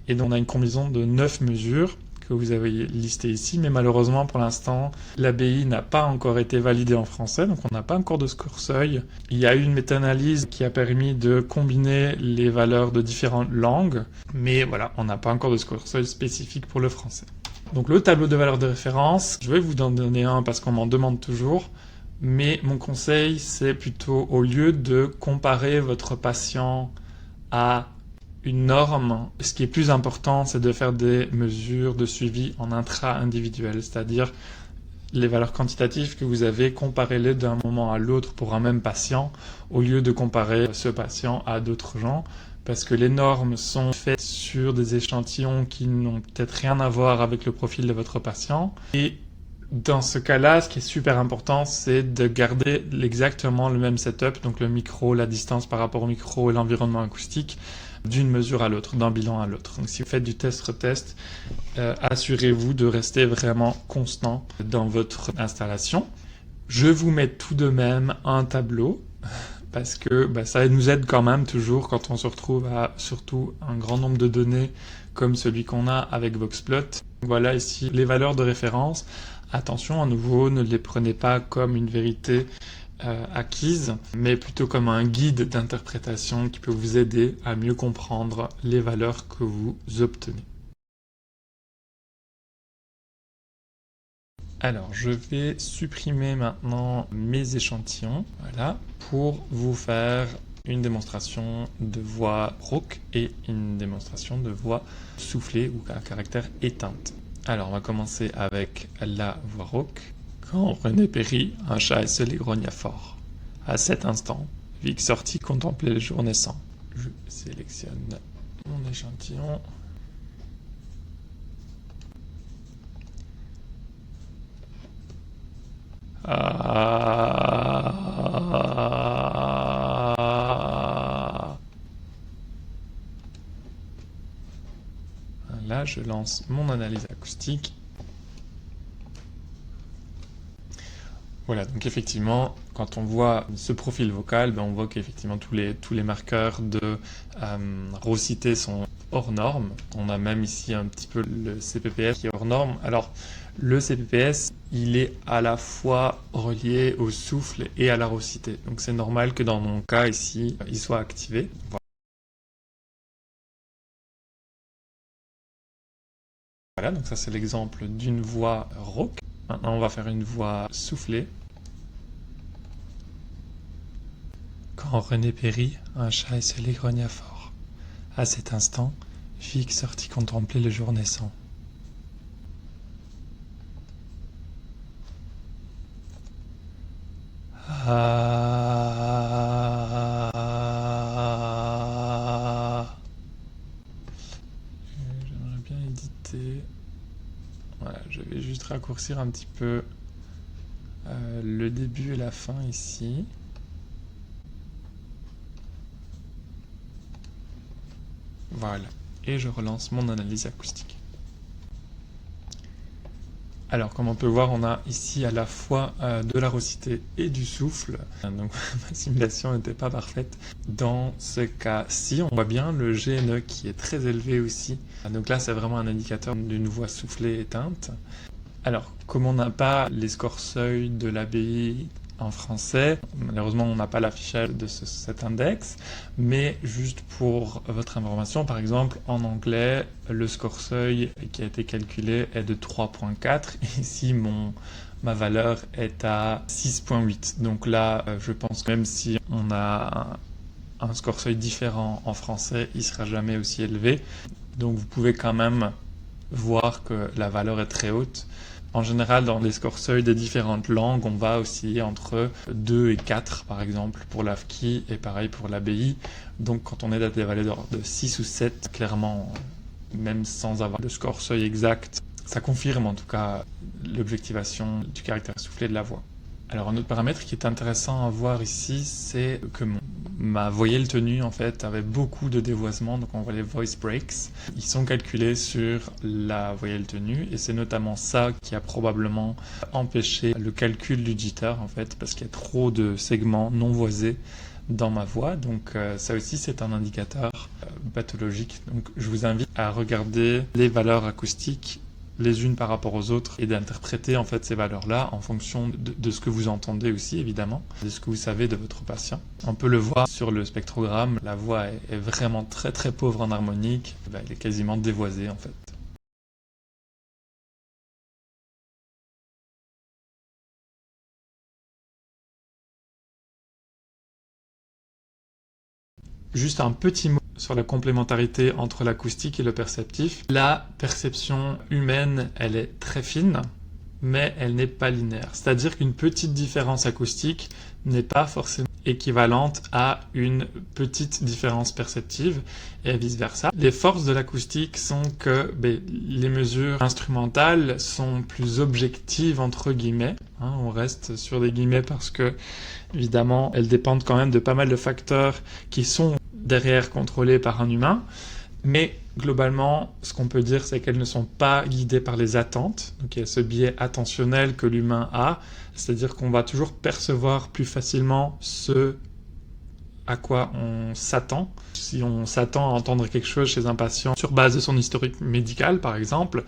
Et donc on a une combinaison de 9 mesures que vous avez listées ici, mais malheureusement pour l'instant l'ABI n'a pas encore été validée en français, donc on n'a pas encore de score seuil. Il y a eu une méta-analyse qui a permis de combiner les valeurs de différentes langues, mais voilà, on n'a pas encore de score seuil spécifique pour le français. Donc le tableau de valeurs de référence, je vais vous en donner un parce qu'on m'en demande toujours, mais mon conseil c'est plutôt au lieu de comparer votre patient à une norme, ce qui est plus important, c'est de faire des mesures de suivi en intra-individuel, c'est-à-dire les valeurs quantitatives que vous avez, comparez-les d'un moment à l'autre pour un même patient, au lieu de comparer ce patient à d'autres gens, parce que les normes sont faites sur des échantillons qui n'ont peut-être rien à voir avec le profil de votre patient, et dans ce cas-là, ce qui est super important, c'est de garder exactement le même setup, donc le micro, la distance par rapport au micro et l'environnement acoustique, d'une mesure à l'autre, d'un bilan à l'autre. Donc si vous faites du test-retest, assurez-vous de rester vraiment constant dans votre installation. Je vous mets tout de même un tableau, parce que ça nous aide quand même toujours quand on se retrouve à surtout un grand nombre de données comme celui qu'on a avec VoxPlot. Voilà ici les valeurs de référence. Attention, à nouveau, ne les prenez pas comme une vérité acquise, mais plutôt comme un guide d'interprétation qui peut vous aider à mieux comprendre les valeurs que vous obtenez. Alors, je vais supprimer maintenant mes échantillons, voilà, pour vous faire une démonstration de voix rauque et une démonstration de voix soufflée ou à caractère éteinte. Alors, on va commencer avec la voix rauque. Quand René périt, un chat est seul et grogna fort. À cet instant, Vic sortit contempler le jour naissant. Je sélectionne mon échantillon. Là, je lance mon analyse acoustique. Voilà, donc effectivement, quand on voit ce profil vocal, ben on voit qu'effectivement tous les marqueurs de raucité sont hors norme. On a même ici un petit peu le CPPS qui est hors norme. Alors, le CPPS, il est à la fois relié au souffle et à la raucité. Donc c'est normal que dans mon cas ici, il soit activé. Voilà, donc ça c'est l'exemple d'une voix rauque. Maintenant on va faire une voix soufflée. Quand René périt, un chat et se l'égrogna fort. À cet instant, Vic sortit contempler le jour naissant. Ah. J'aimerais bien éditer. Voilà, je vais juste raccourcir un petit peu le début et la fin ici. Voilà, et je relance mon analyse acoustique. Alors, comme on peut voir, on a ici à la fois de la raucité et du souffle. Donc, ma simulation n'était pas parfaite. Dans ce cas-ci, on voit bien le GNE qui est très élevé aussi. Donc là, c'est vraiment un indicateur d'une voix soufflée éteinte. Alors, comme on n'a pas les scores seuil de l'ABI en français, malheureusement, on n'a pas l'affichage de cet index, mais juste pour votre information, par exemple, en anglais, le score seuil qui a été calculé est de 3.4. Ici, ma valeur est à 6.8. Donc là, je pense que même si on a un score seuil différent en français, il ne sera jamais aussi élevé. Donc vous pouvez quand même voir que la valeur est très haute. En général, dans les scores seuil des différentes langues, on va osciller entre 2 et 4, par exemple, pour l'AFKI et pareil pour l'ABI. Donc quand on est à des valeurs de 6 ou 7, clairement, même sans avoir le score seuil exact, ça confirme en tout cas l'objectivation du caractère soufflé de la voix. Alors un autre paramètre qui est intéressant à voir ici, c'est que ma voyelle tenue en fait avait beaucoup de dévoisement, donc on voit les voice breaks. Ils sont calculés sur la voyelle tenue et c'est notamment ça qui a probablement empêché le calcul du jitter en fait, parce qu'il y a trop de segments non voisés dans ma voix, donc ça aussi c'est un indicateur pathologique. Donc je vous invite à regarder les valeurs acoustiques les unes par rapport aux autres et d'interpréter en fait ces valeurs-là en fonction de ce que vous entendez aussi évidemment, de ce que vous savez de votre patient. On peut le voir sur le spectrogramme, la voix est vraiment très très pauvre en harmonique, elle est quasiment dévoisée en fait. Juste un petit mot sur la complémentarité entre l'acoustique et le perceptif. La perception humaine, elle est très fine, mais elle n'est pas linéaire. C'est-à-dire qu'une petite différence acoustique n'est pas forcément équivalente à une petite différence perceptive et vice-versa. Les forces de l'acoustique sont que les mesures instrumentales sont plus objectives entre guillemets. On reste sur des guillemets parce que évidemment elles dépendent quand même de pas mal de facteurs qui sont derrière contrôlés par un humain. Mais globalement, ce qu'on peut dire, c'est qu'elles ne sont pas guidées par les attentes. Donc il y a ce biais attentionnel que l'humain a, c'est-à-dire qu'on va toujours percevoir plus facilement ce à quoi on s'attend. Si on s'attend à entendre quelque chose chez un patient sur base de son historique médical, par exemple,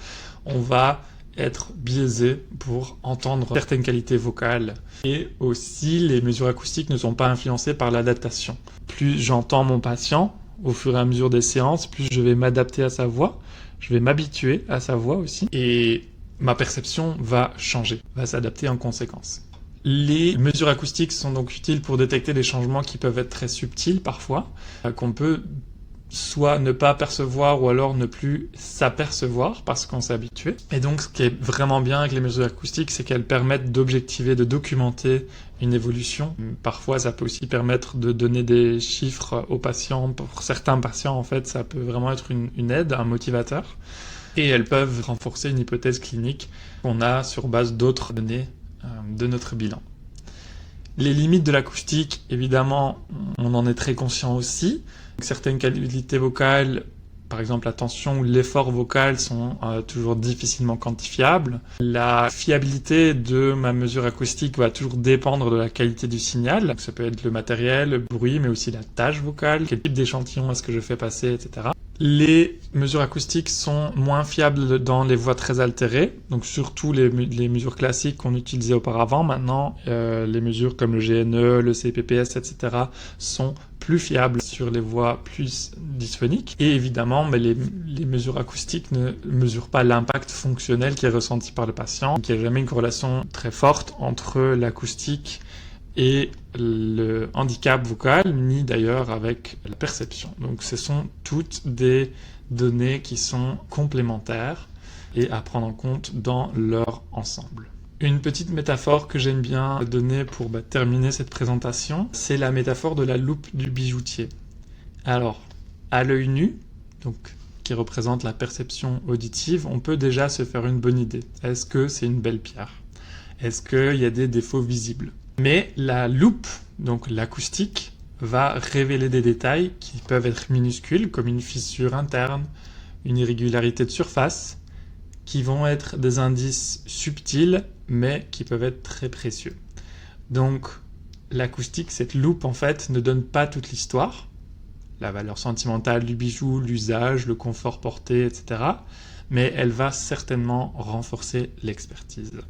on va être biaisé pour entendre certaines qualités vocales. Et aussi, les mesures acoustiques ne sont pas influencées par l'adaptation. Plus j'entends mon patient, au fur et à mesure des séances, plus je vais m'adapter à sa voix, je vais m'habituer à sa voix aussi, et ma perception va changer, va s'adapter en conséquence. Les mesures acoustiques sont donc utiles pour détecter des changements qui peuvent être très subtils parfois, qu'on peut soit ne pas percevoir ou alors ne plus s'apercevoir parce qu'on s'est habitué. Et donc ce qui est vraiment bien avec les mesures acoustiques, c'est qu'elles permettent d'objectiver, de documenter une évolution. Parfois ça peut aussi permettre de donner des chiffres aux patients. Pour certains patients en fait ça peut vraiment être une aide, un motivateur. Et elles peuvent renforcer une hypothèse clinique qu'on a sur base d'autres données de notre bilan. Les limites de l'acoustique, évidemment, on en est très conscient aussi. Certaines qualités vocales, Par exemple, la tension ou l'effort vocal sont toujours difficilement quantifiables. La fiabilité de ma mesure acoustique va toujours dépendre de la qualité du signal. Donc, ça peut être le matériel, le bruit, mais aussi la tâche vocale, quel type d'échantillon est-ce que je fais passer, etc. Les mesures acoustiques sont moins fiables dans les voix très altérées, donc surtout les mesures classiques qu'on utilisait auparavant. Maintenant, les mesures comme le GNE, le CPPS, etc. sont plus fiables sur les voix plus dysphoniques. Et évidemment, mais les mesures acoustiques ne mesurent pas l'impact fonctionnel qui est ressenti par le patient. Donc, il n'y a jamais une corrélation très forte entre l'acoustique et le handicap vocal, ni d'ailleurs avec la perception. Donc ce sont toutes des données qui sont complémentaires et à prendre en compte dans leur ensemble. Une petite métaphore que j'aime bien donner pour terminer cette présentation, c'est la métaphore de la loupe du bijoutier. Alors, à l'œil nu, donc qui représente la perception auditive, on peut déjà se faire une bonne idée. Est-ce que c'est une belle pierre? Est-ce qu'il y a des défauts visibles? Mais la loupe, donc l'acoustique, va révéler des détails qui peuvent être minuscules, comme une fissure interne, une irrégularité de surface, qui vont être des indices subtils, mais qui peuvent être très précieux. Donc l'acoustique, cette loupe en fait, ne donne pas toute l'histoire, la valeur sentimentale du bijou, l'usage, le confort porté, etc. Mais elle va certainement renforcer l'expertise.